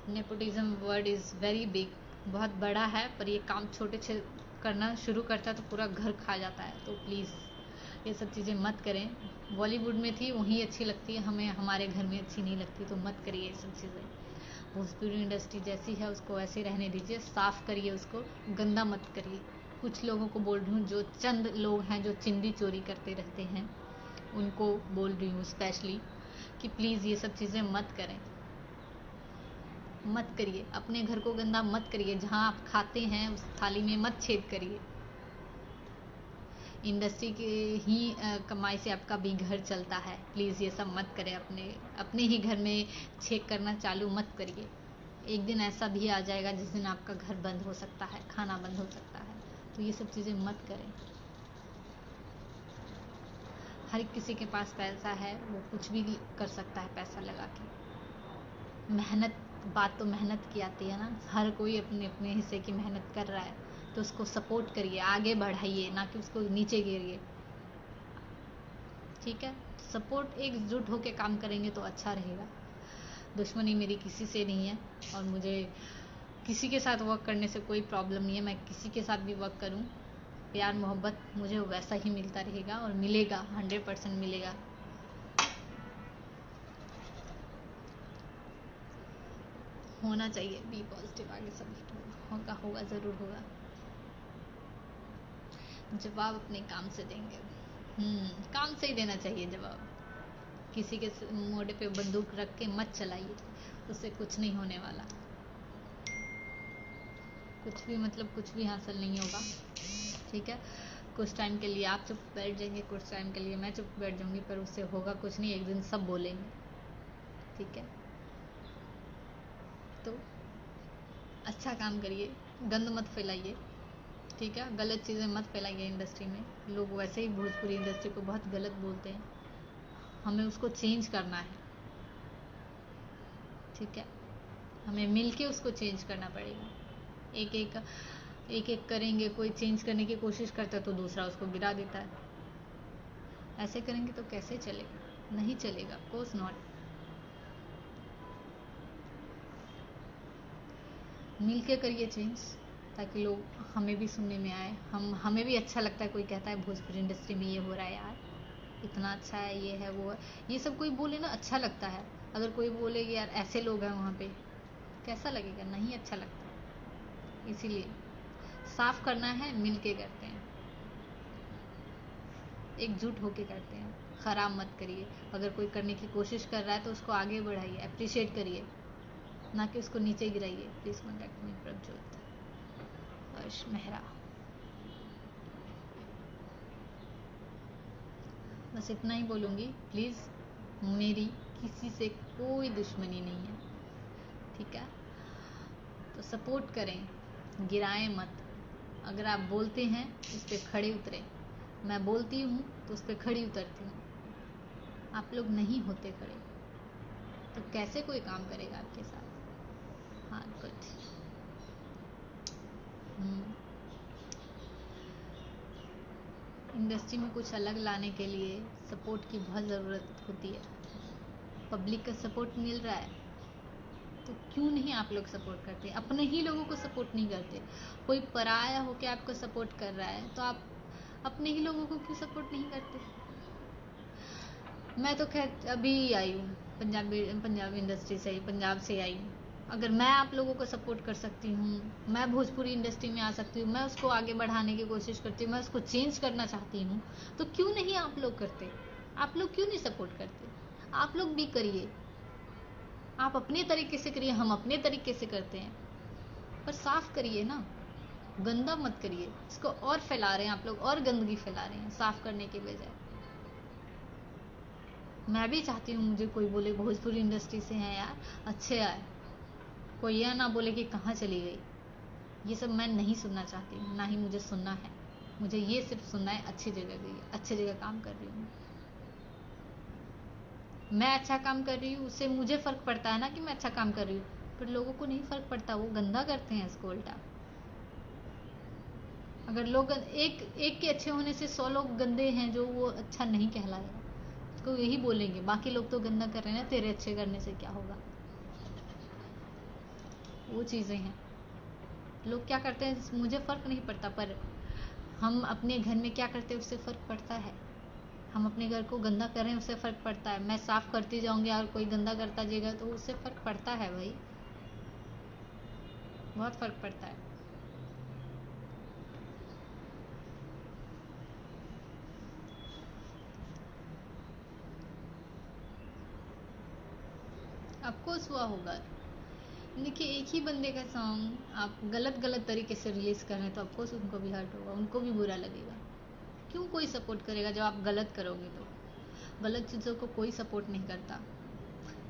Nepotism word is very big, बहुत बड़ा है, पर ये काम छोटे से करना शुरू करता है तो पूरा घर खा जाता है। तो प्लीज़ ये सब चीज़ें मत करें। बॉलीवुड में थी वहीं अच्छी लगती है, हमें हमारे घर में अच्छी नहीं लगती, तो मत करिए ये सब चीज़ें। भोजपुरी इंडस्ट्री जैसी है उसको ऐसे रहने दीजिए, साफ़ करिए उसको, गंदा मत करिए। कुछ लोगों को बोल रही हूँ, जो चंद लोग हैं जो चिंदी चोरी करते रहते हैं, उनको बोल रही हूँ स्पेशली कि प्लीज़ ये सब चीज़ें मत करें। मत करिए, अपने घर को गंदा मत करिए, जहाँ आप खाते हैं उस थाली में मत छेद करिए। इंडस्ट्री के ही कमाई से आपका भी घर चलता है, प्लीज़ ये सब मत करें। अपने अपने ही घर में छेद करना चालू मत करिए। एक दिन ऐसा भी आ जाएगा जिस दिन आपका घर बंद हो सकता है, खाना बंद हो सकता है, तो ये सब चीज़ें मत करें। हर किसी के पास पैसा है, वो कुछ भी कर सकता है पैसा लगा के। मेहनत, बात तो मेहनत की आती है ना, हर कोई अपने अपने हिस्से की मेहनत कर रहा है, तो उसको सपोर्ट करिए, आगे बढ़ाइए, ना कि उसको नीचे गिरिए। ठीक है, सपोर्ट एकजुट होकर काम करेंगे तो अच्छा रहेगा। दुश्मनी मेरी किसी से नहीं है, और मुझे किसी के साथ वर्क करने से कोई प्रॉब्लम नहीं है। मैं किसी के साथ भी वर्क करूं, प्यार मोहब्बत मुझे वैसा ही मिलता रहेगा, और मिलेगा, 100% मिलेगा। होना चाहिए, बी पॉजिटिव, आगे सब होगा, होगा ज़रूर होगा। जवाब अपने काम से देंगे। काम से ही देना चाहिए जवाब। किसी के मोड़े पे बंदूक रख के मत चलाइए, उससे कुछ नहीं होने वाला। कुछ भी मतलब कुछ भी हासिल नहीं होगा। ठीक है, कुछ टाइम के लिए आप चुप बैठ जाएंगे, कुछ टाइम के लिए मैं चुप बैठ जाऊंगी, पर उससे होगा कुछ नहीं, एक दिन सब बोलेंगे। ठीक है, तो अच्छा काम करिए, गंद मत फैलाइए। ठीक है, गलत चीज़ें मत फैलाइए इंडस्ट्री में। लोग वैसे ही भोजपुरी इंडस्ट्री को बहुत गलत बोलते हैं, हमें उसको चेंज करना है। ठीक है, हमें मिलके उसको चेंज करना पड़ेगा। एक एक करेंगे, कोई चेंज करने की कोशिश करता है तो दूसरा उसको गिरा देता है। ऐसे करेंगे तो कैसे चलेगा? नहीं चलेगा, कोर्स नॉट। मिलके करिए चेंज, ताकि लोग, हमें भी सुनने में आए, हमें भी अच्छा लगता है। कोई कहता है भोजपुरी इंडस्ट्री में ये हो रहा है यार, इतना अच्छा है, ये है वो है, ये सब कोई बोले ना अच्छा लगता है। अगर कोई बोले कि यार ऐसे लोग हैं वहाँ पे, कैसा लगेगा? नहीं अच्छा लगता। इसीलिए साफ करना है, मिल के करते हैं, एकजुट होके करते हैं। ख़राब मत करिए। अगर कोई करने की कोशिश कर रहा है तो उसको आगे बढ़ाइए, अप्रिशिएट करिए, ना कि उसको नीचे गिराइए। प्लीज़ कॉन्टैक्ट मी प्रभजोत अर्श मेहरा। बस इतना ही बोलूँगी। प्लीज़, मेरी किसी से कोई दुश्मनी नहीं है। ठीक है, तो सपोर्ट करें, गिराएं मत। अगर आप बोलते हैं उस पर खड़े उतरें। मैं बोलती हूँ तो उस पर खड़ी उतरती हूँ। आप लोग नहीं होते खड़े तो कैसे कोई काम करेगा आपके साथ? हाँ, गुड। इंडस्ट्री में कुछ अलग लाने के लिए सपोर्ट की बहुत ज़रूरत होती है। पब्लिक का सपोर्ट मिल रहा है तो क्यों नहीं आप लोग सपोर्ट करते? अपने ही लोगों को सपोर्ट नहीं करते। कोई पराया होके आपको सपोर्ट कर रहा है तो आप अपने ही लोगों को क्यों सपोर्ट नहीं करते? मैं तो खैर अभी आई हूँ, पंजाबी इंडस्ट्री से ही, पंजाब से आई हूँ। अगर मैं आप लोगों को सपोर्ट कर सकती हूँ, मैं भोजपुरी इंडस्ट्री में आ सकती हूँ, मैं उसको आगे बढ़ाने की कोशिश करती हूँ, मैं उसको चेंज करना चाहती हूँ, तो क्यों नहीं आप लोग करते? आप लोग क्यों नहीं सपोर्ट करते? आप लोग भी करिए। आप अपने तरीके से करिए, हम अपने तरीके से करते हैं, पर साफ करिए ना, गंदा मत करिए। इसको और फैला रहे हैं आप लोग, और गंदगी फैला रहे हैं साफ करने के बजाय। मैं भी चाहती हूँ मुझे कोई बोले भोजपुरी इंडस्ट्री से हैं यार, अच्छे आए, कोई यह ना बोले कि कहाँ चली गई। ये सब मैं नहीं सुनना चाहती हूँ, ना ही मुझे सुनना है। मुझे ये सिर्फ सुनना है अच्छी जगह गई, अच्छी जगह काम कर रही हूँ, मैं अच्छा काम कर रही हूँ, उससे मुझे फ़र्क पड़ता है ना कि मैं अच्छा काम कर रही हूँ, पर लोगों को नहीं फ़र्क पड़ता, वो गंदा करते हैं इसको उल्टा। अगर लोग एक के अच्छे होने से 100 लोग गंदे हैं जो वो अच्छा नहीं कहलाएगा, उसको यही बोलेंगे बाकी लोग तो गंदा कर रहे हैं ना, तेरे अच्छे करने से क्या होगा। वो चीज़ें हैं, लोग क्या करते हैं मुझे फ़र्क नहीं पड़ता, पर हम अपने घर में क्या करते हैं उससे फ़र्क पड़ता है। हम अपने घर को गंदा कर रहे हैं उससे फ़र्क पड़ता है। मैं साफ़ करती जाऊंगी और कोई गंदा करता जाएगा तो उससे फ़र्क पड़ता है भाई, बहुत फ़र्क पड़ता है। अफकोर्स हुआ होगा, देखिए, एक ही बंदे का सॉन्ग आप गलत गलत तरीके से रिलीज कर रहे हैं तो ऑफकोर्स उनको भी हर्ट होगा, उनको भी बुरा लगेगा। क्यों कोई सपोर्ट करेगा जब आप गलत करोगे? तो गलत चीज़ों को कोई सपोर्ट नहीं करता,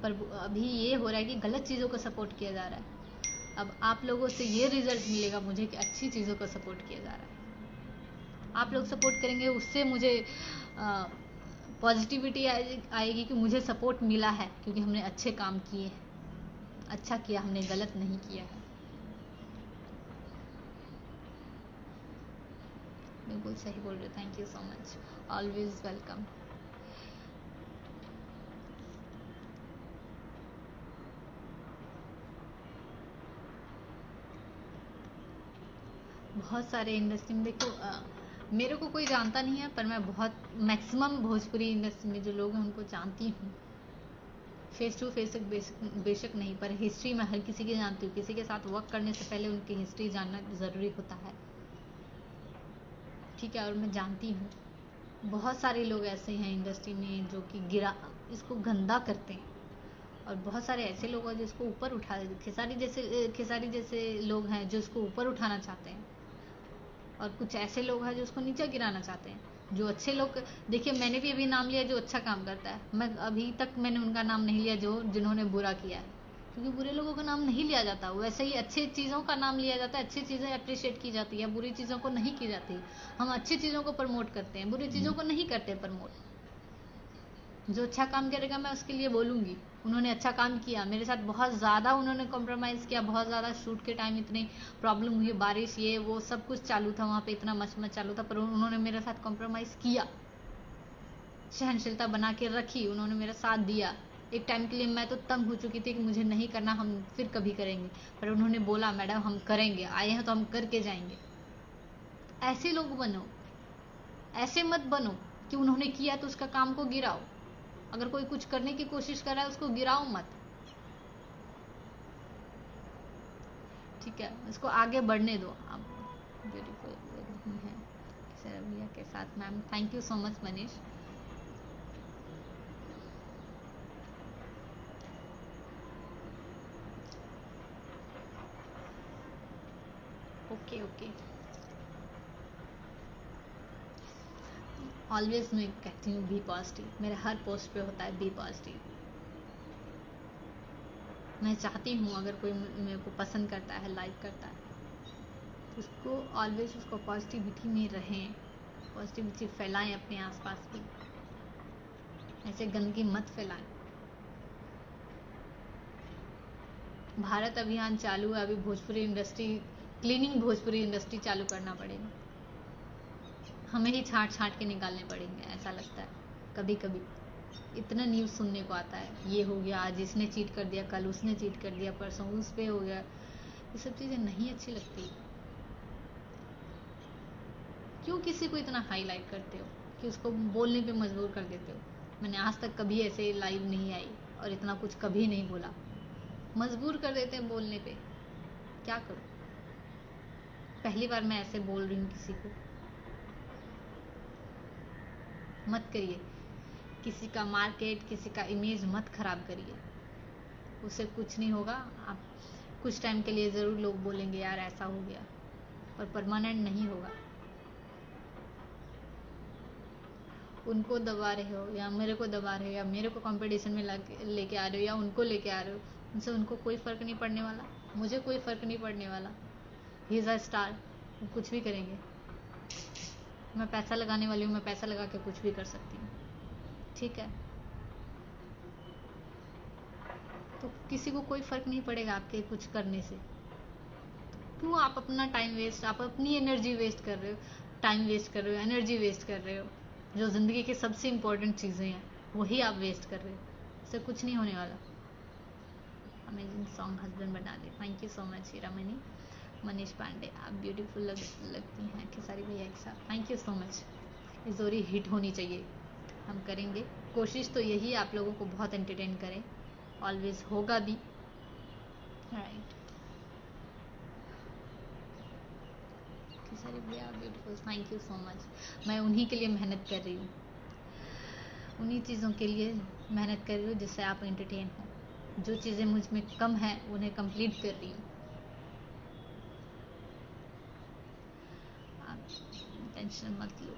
पर अभी ये हो रहा है कि गलत चीज़ों को सपोर्ट किया जा रहा है। अब आप लोगों से ये रिजल्ट मिलेगा मुझे कि अच्छी चीज़ों को सपोर्ट किया जा रहा है। आप लोग सपोर्ट करेंगे, उससे मुझे पॉजिटिविटी आएगी कि मुझे सपोर्ट मिला है क्योंकि हमने अच्छे काम किए हैं, अच्छा किया, हमने गलत नहीं किया है। बिल्कुल सही बोल रहे हो, thank you so much, always welcome. बहुत सारे इंडस्ट्री में देखो, मेरे को कोई जानता नहीं है, पर मैं बहुत मैक्सिमम भोजपुरी इंडस्ट्री में जो लोग हैं उनको जानती हूँ। फेस टू फेस बेशक नहीं, पर हिस्ट्री में हर किसी की जानती हूँ। किसी के साथ वर्क करने से पहले उनकी हिस्ट्री जानना ज़रूरी होता है, ठीक है, और मैं जानती हूँ। बहुत सारे लोग ऐसे हैं इंडस्ट्री में जो कि गिरा इसको गंदा करते हैं, और बहुत सारे ऐसे लोग हैं जो इसको ऊपर उठा देते। खेसारी जैसे लोग हैं जो इसको ऊपर उठाना चाहते हैं, और कुछ ऐसे लोग हैं जो उसको नीचे गिराना चाहते हैं। जो अच्छे लोग, देखिए मैंने भी अभी नाम लिया जो अच्छा काम करता है, मैं अभी तक मैंने उनका नाम नहीं लिया जो जिन्होंने बुरा किया है, क्योंकि बुरे लोगों का नाम नहीं लिया जाता। वैसे ही अच्छी चीज़ों का नाम लिया जाता है, अच्छी चीज़ें अप्रिशिएट की जाती है, बुरी चीज़ों को नहीं की जाती। हम अच्छी चीज़ों को प्रमोट करते हैं, बुरी चीज़ों को नहीं करते प्रमोट। जो अच्छा काम करेगा मैं उसके लिए बोलूँगी। उन्होंने अच्छा काम किया मेरे साथ, बहुत ज़्यादा उन्होंने कॉम्प्रोमाइज़ किया, बहुत ज़्यादा शूट के टाइम इतनी प्रॉब्लम हुई, बारिश ये वो सब कुछ चालू था वहाँ पे, इतना मच चालू था, पर उन्होंने मेरे साथ कॉम्प्रोमाइज़ किया, सहनशीलता बना के रखी, उन्होंने मेरा साथ दिया। एक टाइम के लिए मैं तो तंग हो चुकी थी कि मुझे नहीं करना, हम फिर कभी करेंगे, पर उन्होंने बोला मैडम हम करेंगे, आए हैं तो हम करके जाएंगे। ऐसे लोग बनो, ऐसे मत बनो कि उन्होंने किया तो उसका काम को गिराओ। अगर कोई कुछ करने की कोशिश कर रहा है उसको गिराओ मत, ठीक है, उसको आगे बढ़ने दो। आप ब्यूटीफुल हैं सर भैया के साथ ma'am, thank you so much Manish. Okay okay, always मैं कहती हूँ बी पॉजिटिव, मेरे हर पोस्ट पे होता है बी पॉजिटिव। मैं चाहती हूँ अगर कोई मेरे को पसंद करता है, लाइक करता है, तो उसको ऑलवेज उसको पॉजिटिविटी में रहें, पॉजिटिविटी फैलाएं अपने आसपास भी, ऐसे गंदगी मत फैलाएं। भारत अभियान चालू है अभी, Bhojpuri industry cleaning, Bhojpuri industry चालू करना पड़ेगा, हमें ही छांट छांट के निकालने पड़ेंगे, ऐसा लगता है कभी कभी। इतना न्यूज़ सुनने को आता है, ये हो गया, आज इसने चीट कर दिया, कल उसने चीट कर दिया, परसों उस पे हो गया, ये सब चीज़ें नहीं अच्छी लगती। क्यों किसी को इतना हाईलाइट करते हो कि उसको बोलने पे मजबूर कर देते हो? मैंने आज तक कभी ऐसे लाइव नहीं आई और इतना कुछ कभी नहीं बोला, मजबूर कर देते हैं बोलने पे, क्या करूं? पहली बार मैं ऐसे बोल रही हूँ किसी को, मत करिए, किसी का मार्केट, किसी का इमेज मत खराब करिए, उससे कुछ नहीं होगा। आप कुछ टाइम के लिए ज़रूर लोग बोलेंगे यार ऐसा हो गया, पर परमानेंट नहीं होगा। उनको दबा रहे हो या मेरे को दबा रहे हो, या मेरे को कंपटीशन में लेके आ रहे हो, या उनको लेके आ रहे हो, उनसे उनको कोई फ़र्क नहीं पड़ने वाला, मुझे कोई फ़र्क नहीं पड़ने वाला। ही इज़ अ स्टार, वो कुछ भी करेंगे। मैं पैसा लगाने वाली हूँ, मैं पैसा लगा के कुछ भी कर सकती हूँ, ठीक है, तो किसी को कोई फ़र्क नहीं पड़ेगा आपके कुछ करने से। क्यों आप अपना टाइम वेस्ट, आप अपनी एनर्जी वेस्ट कर रहे हो, टाइम वेस्ट कर रहे हो, एनर्जी वेस्ट कर रहे हो, जो ज़िंदगी की सबसे इम्पोर्टेंट चीज़ें हैं वही आप वेस्ट कर रहे हो, इससे कुछ नहीं होने वाला। अमेजिंग सॉन्ग हस्बैंड बना दे, thank you so much Hiramani. Manish Pandey, आप ब्यूटीफुल लगती हैं खेसारी भैया के साथ, थैंक यू सो मच। ये जोरी हिट होनी चाहिए, हम करेंगे कोशिश, तो यही आप लोगों को बहुत एंटरटेन करें, ऑलवेज होगा भी, राइट। खेसारी भैया beautiful, thank you so much. मैं उन्हीं के लिए मेहनत कर रही हूँ, उन्हीं चीज़ों के लिए मेहनत कर रही हूँ जिससे आप एंटरटेन हो, जो चीज़ें मुझ में कम है उन्हें कंप्लीट कर रही हूँ। आप टेंशन मत लो,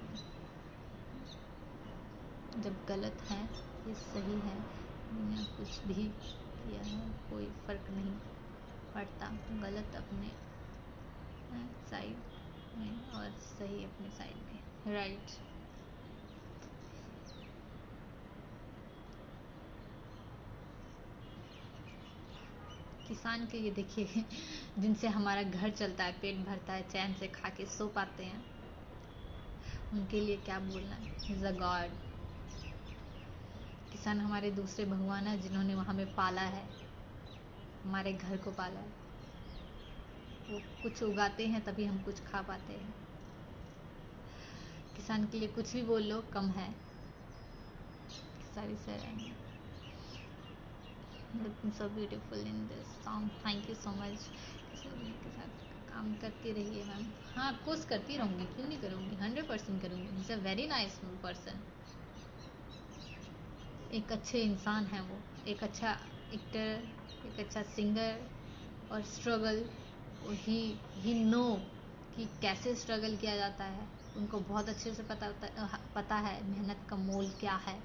जब गलत है ये सही है, मैंने कुछ भी किया है कोई फर्क नहीं पड़ता, गलत अपने साइड में और सही अपने साइड में, राइट। किसान के ये देखिए जिनसे हमारा घर चलता है, पेट भरता है, चैन से खा के सो पाते हैं, उनके लिए क्या बोलना है, इज अ गॉड। किसान हमारे दूसरे भगवान है जिन्होंने हमें पाला है, हमारे घर को पाला है। वो कुछ उगाते हैं तभी हम कुछ खा पाते हैं। किसान के लिए कुछ भी बोल लो कम है। सारी sir looking so beautiful in this song, thank you so much। के साथ काम करती रहिए मैम। हाँ, ऑफकोर्स करती रहूँगी, क्यों नहीं करूँगी, 100% करूँगी। Is a very nice person, एक अच्छे इंसान है वो, एक अच्छा एक्टर, एक अच्छा सिंगर। और स्ट्रगल, ही नो कि कैसे स्ट्रगल किया जाता है, उनको बहुत अच्छे से पता है मेहनत का मोल क्या है,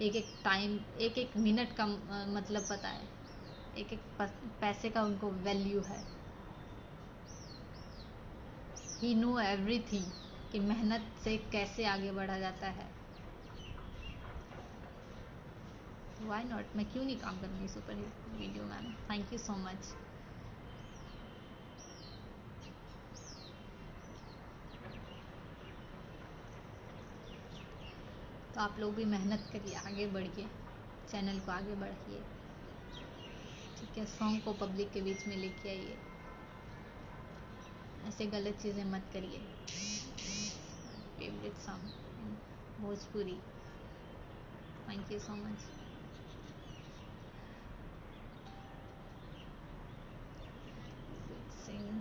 एक एक टाइम, एक एक मिनट का मतलब पता है, एक एक पैसे का उनको वैल्यू है। ही नो एवरीथिंग कि मेहनत से कैसे आगे बढ़ा जाता है। व्हाई नॉट, मैं क्यों नहीं काम करूँगी super video ma'am, thank you so much. तो आप लोग भी मेहनत करिए, आगे बढ़िए, चैनल को आगे बढ़ाइए, ठीक है। सॉन्ग को पब्लिक के बीच में लेके आइए, ऐसे गलत चीज़ें मत करिए। Favourite song Bhojpuri, thank you so much. Singh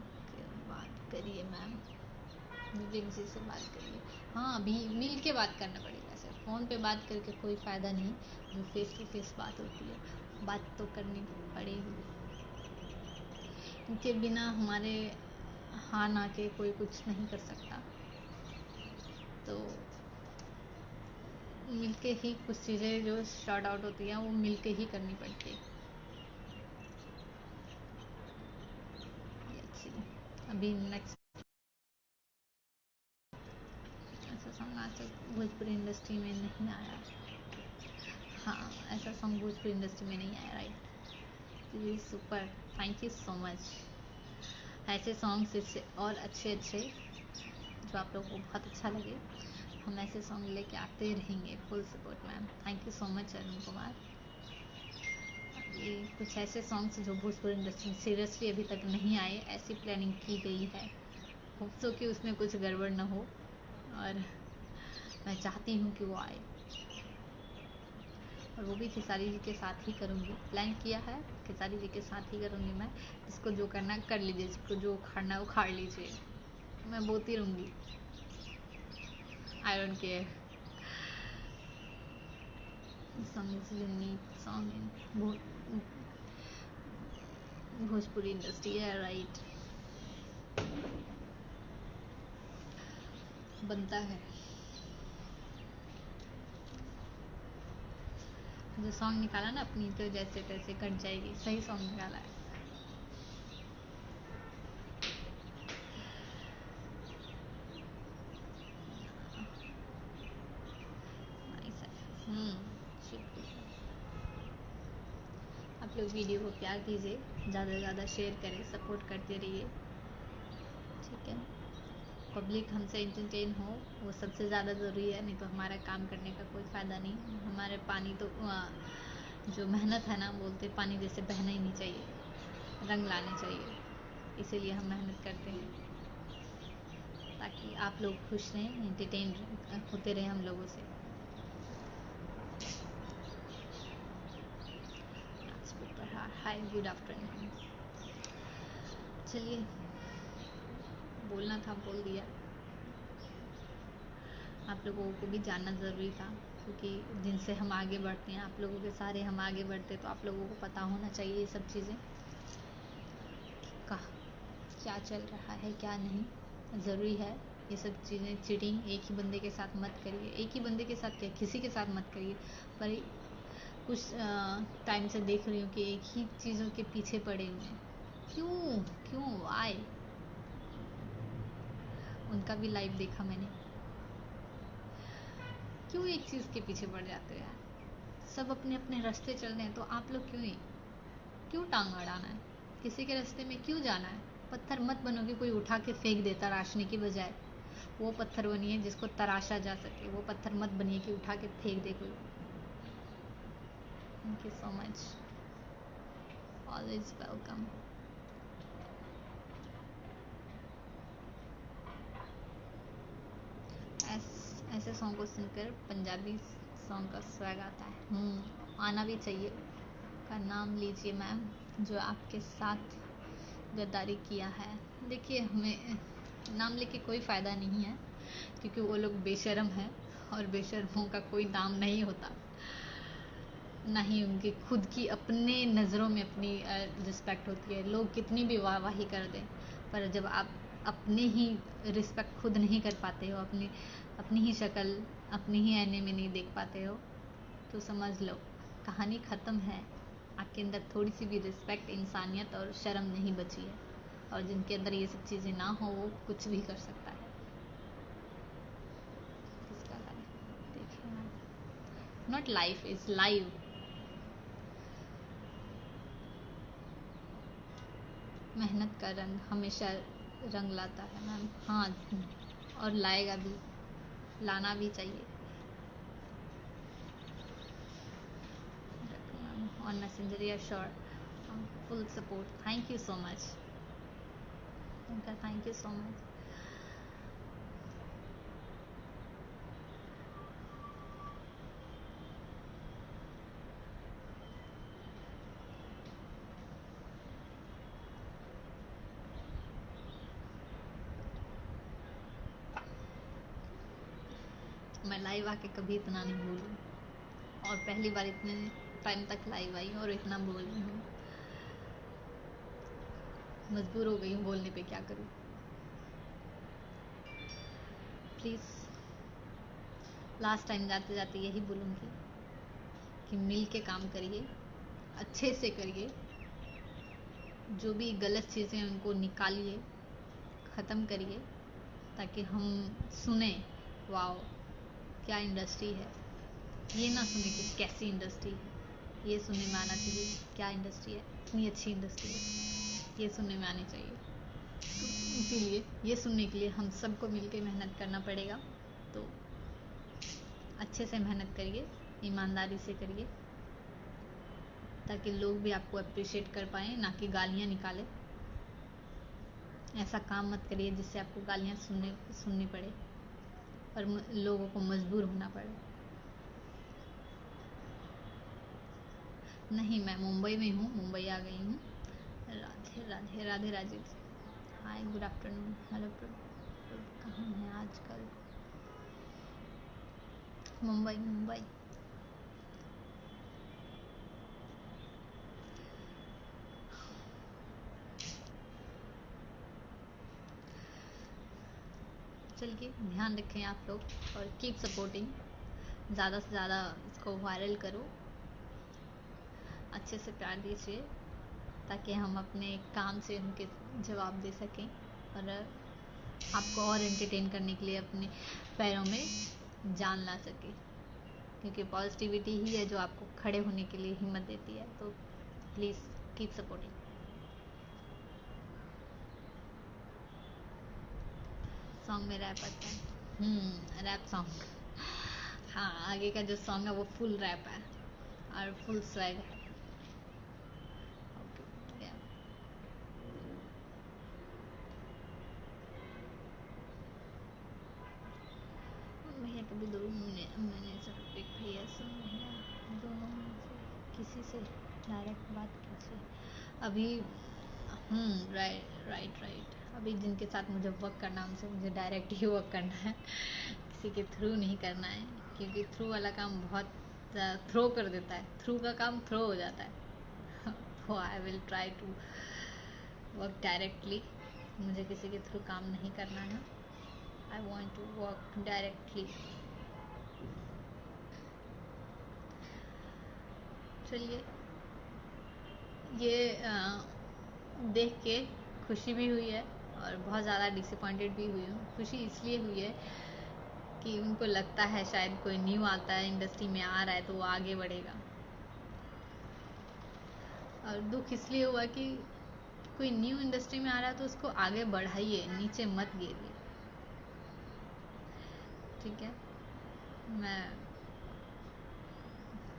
बात करिए मैम, विवेक जी से बात करिए। हाँ, अभी मिल के बात करना पड़ेगा सर, फ़ोन पे बात करके कोई फ़ायदा नहीं, जो फेस टू फेस बात होती है, बात तो करनी पड़ेगी। इनके बिना हमारे हाँ ना के कोई कुछ नहीं कर सकता, तो मिलके ही कुछ चीज़ें जो शॉर्ट आउट होती हैं वो मिलके ही करनी पड़ती है। अभी नेक्स्ट ऐसा सॉन्ग आज तक भोजपुरी इंडस्ट्री में नहीं आया। हाँ, ऐसा सॉन्ग भोजपुरी इंडस्ट्री में नहीं आया, राइट। ये super, thank you so much. ऐसे सॉन्ग्स इससे और अच्छे अच्छे जो आप लोगों को बहुत अच्छा लगे, हम ऐसे सॉन्ग लेके आते रहेंगे। Full support ma'am, thank you so much Arun Kumar. ये कुछ ऐसे सॉन्ग्स जो भोजपुरी इंडस्ट्री में सीरियसली अभी तक नहीं आए, ऐसी प्लानिंग की गई है। होप सो कि उसमें कुछ गड़बड़ ना हो, और मैं चाहती हूँ कि वो आए, और वो भी खेसारी जी के साथ ही करूँगी। प्लान किया है, खेसारी जी के साथ ही करूँगी मैं। जिसको जो करना है कर लीजिए, जिसको जो उखाड़ना है उखाड़ लीजिए, मैं बोलती रहूँगी, आई don't care. Song is unique song in Bhojpuri industry है, राइट। बनता है, जो सॉन्ग निकाला ना अपनी, तो जैसे तैसे कट जाएगी, सही सॉन्ग निकाला है। आप लोग वीडियो को प्यार दीजिए, ज़्यादा से ज़्यादा शेयर करें, सपोर्ट करते रहिए, ठीक है। पब्लिक हमसे एंटरटेन हो, वो सबसे ज़्यादा ज़रूरी है, नहीं तो हमारा काम करने का कोई फ़ायदा नहीं। हमारे पानी तो जो मेहनत है ना, बोलते पानी जैसे बहना ही नहीं चाहिए, रंग लाने चाहिए, इसीलिए हम मेहनत करते हैं, ताकि आप लोग खुश रहें, एंटरटेन होते रहें हम लोगों से। हाय, गुड आफ्टरनून। चलिए, बोलना था बोल दिया, आप लोगों को भी जानना ज़रूरी था। क्योंकि जिनसे हम आगे बढ़ते हैं, आप लोगों के सहारे हम आगे बढ़ते, तो आप लोगों को पता होना चाहिए ये सब चीज़ें कहाँ क्या चल रहा है क्या नहीं। ज़रूरी है ये सब चीज़ें। चीटिंग एक ही बंदे के साथ मत करिए, एक ही बंदे के साथ क्या, किसी के साथ मत करिए। पर कुछ टाइम से देख रही हूँ कि एक ही चीज़ों के पीछे पड़े हुए हैं। क्यों क्यों वाई? उनका भी लाइव देखा मैंने। क्यों एक चीज़ के पीछे पड़ जाते हो यार? सब अपने अपने रास्ते चल रहे हैं, तो आप लोग क्यों टांग अड़ाना है? किसी के रास्ते में क्यों जाना है? पत्थर मत बनो कि कोई उठा के फेंक दे तराशने की बजाय। वो पत्थर बनिए जिसको तराशा जा सके। वो पत्थर मत बनिए कि उठा के फेंक दे कोई। Thank you so much, always welcome. ऐसे सॉन्ग को सुनकर पंजाबी सॉन्ग का स्वैग आता है। आना भी चाहिए। का नाम लीजिए मैम, जो आपके साथ गद्दारी किया है। देखिए, हमें नाम लेके कोई फ़ायदा नहीं है, क्योंकि वो लोग बेशर्म हैं और बेशर्मों का कोई दाम नहीं होता। ना ही उनकी खुद की अपने नज़रों में अपनी रिस्पेक्ट होती है। लोग कितनी भी वाहवाही कर दें, पर जब आप अपने ही रिस्पेक्ट खुद नहीं कर पाते हो, अपनी ही शक्ल अपनी ही आईने में नहीं देख पाते हो, तो समझ लो कहानी ख़त्म है। आपके अंदर थोड़ी सी भी रिस्पेक्ट, इंसानियत और शर्म नहीं बची है। और जिनके अंदर ये सब चीज़ें ना हो, वो कुछ भी कर सकता है। किसका लाइफ देखिए आप, नॉट लाइफ इज लाइव। मेहनत का रंग हमेशा रंग लाता है मैम। हाँ, और लाएगा भी, लाना भी चाहिए। ऑन मैसेंजर या sure, full support. Thank you so much उनका, थैंक यू सो मच। मैं लाइव आके कभी इतना नहीं बोलूँ, और पहली बार इतने टाइम तक लाइव आई और इतना बोल रही हूँ। मजबूर हो गई हूँ बोलने पे, क्या करूँ। प्लीज़ लास्ट टाइम जाते जाते यही बोलूँगी कि मिल के काम करिए, अच्छे से करिए। जो भी गलत चीज़ें उनको निकालिए, ख़त्म करिए, ताकि हम सुने वाओ क्या इंडस्ट्री है। ये ना सुने कि कैसी इंडस्ट्री है, ये सुनने में आना चाहिए क्या इंडस्ट्री है, इतनी अच्छी इंडस्ट्री है, ये सुनने में आनी चाहिए। तो इसीलिए ये सुनने के लिए हम सबको मिलकर मेहनत करना पड़ेगा। तो अच्छे से मेहनत करिए, ईमानदारी से करिए, ताकि लोग भी आपको अप्रिशिएट कर पाएँ, ना कि गालियाँ निकालें। ऐसा काम मत करिए जिससे आपको गालियाँ सुननी पड़े और लोगों को मजबूर होना पड़े। नहीं, मैं मुंबई में हूँ, मुंबई आ गई हूँ। राधे राधे, राधे राधे। हाय, गुड आफ्टरनून, हेलो। कहाँ हैं आजकल? मुंबई। चलिए, ध्यान रखें आप लोग और कीप सपोर्टिंग। ज़्यादा से ज़्यादा इसको वायरल करो, अच्छे से प्यार दीजिए, ताकि हम अपने काम से उनके जवाब दे सकें और आपको और एंटरटेन करने के लिए अपने पैरों में जान ला सके। क्योंकि पॉजिटिविटी ही है जो आपको खड़े होने के लिए हिम्मत देती है। तो प्लीज़ कीप सपोर्टिंग। सॉन्ग में रैप आता है, रैप सॉन्ग। हाँ, आगे का जो सॉन्ग है वो फुल रैप है और फुल स्वैग है। भैया कभी दो मैंने सिर्फ एक भैया सुन भैया, दोनों में से किसी से डायरेक्ट बात कीजिए अभी। राइट। अभी जिनके साथ मुझे वर्क करना, उनसे मुझे डायरेक्ट ही वर्क करना है, किसी के थ्रू नहीं करना है। क्योंकि थ्रू वाला काम बहुत थ्रो कर देता है, थ्रू का काम थ्रो हो जाता है। तो I will try to work directly. मुझे किसी के थ्रू काम नहीं करना है। I want to work directly. चलिए, ये देख के खुशी भी हुई है और बहुत ज़्यादा डिसअपॉइंटेड भी हुई हूँ। खुशी इसलिए हुई है कि उनको लगता है शायद कोई न्यू आता है, इंडस्ट्री में आ रहा है तो वो आगे बढ़ेगा। और दुख इसलिए हुआ कि कोई न्यू इंडस्ट्री में आ रहा है तो उसको आगे बढ़ाइए, नीचे मत गिरिए। ठीक है, मैं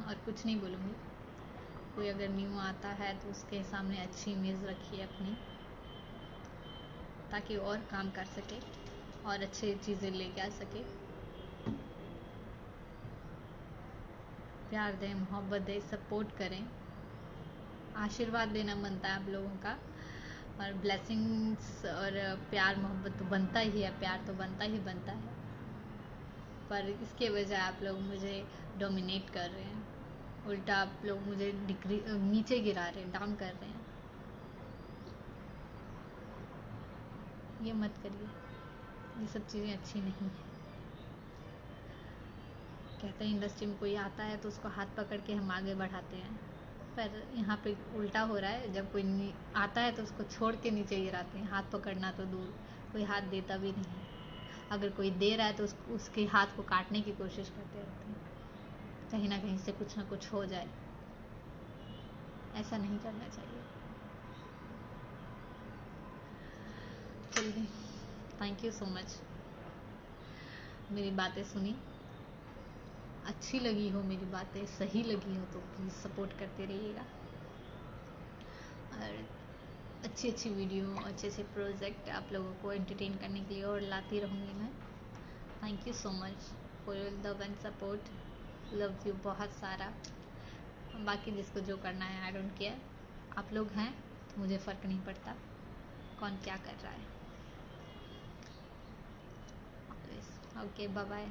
और कुछ नहीं बोलूँगी। कोई अगर न्यू आता है तो उसके सामने अच्छी इमेज रखिए अपनी, ताकि और काम कर सके और अच्छी चीज़ें लेके आ सके। प्यार दें, मोहब्बत दें, सपोर्ट करें। आशीर्वाद देना बनता है आप लोगों का, और ब्लेसिंग्स और प्यार मोहब्बत तो बनता ही है, प्यार तो बनता ही बनता है। पर इसके बजाय आप लोग मुझे डोमिनेट कर रहे हैं, उल्टा आप लोग मुझे नीचे गिरा रहे हैं, डाउन कर रहे हैं। ये मत करिए, ये सब चीज़ें अच्छी नहीं है। कहते हैं इंडस्ट्री में कोई आता है तो उसको हाथ पकड़ के हम आगे बढ़ाते हैं, पर यहाँ पे उल्टा हो रहा है। जब कोई आता है तो उसको छोड़ के नीचे गिराते हैं। हाथ पकड़ना तो दूर, कोई हाथ देता भी नहीं। अगर कोई दे रहा है तो उसके हाथ को काटने की कोशिश करते रहते हैं, कहीं ना कहीं से कुछ ना कुछ हो जाए। ऐसा नहीं करना चाहिए। चलिए, थैंक यू सो मच। मेरी बातें सुनी, अच्छी लगी हो मेरी बातें, सही लगी हो तो प्लीज़ सपोर्ट करते रहिएगा। और अच्छी अच्छी वीडियो, अच्छे अच्छे प्रोजेक्ट आप लोगों को एंटरटेन करने के लिए और लाती रहूँगी मैं। Thank you so much for your love and support. Love you बहुत सारा। बाकी जिसको जो करना है, आई डोंट केयर। आप लोग हैं, मुझे फ़र्क नहीं पड़ता कौन क्या कर रहा है। Okay, bye bye,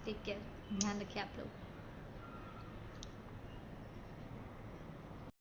take care, ध्यान रखिए आप लोग।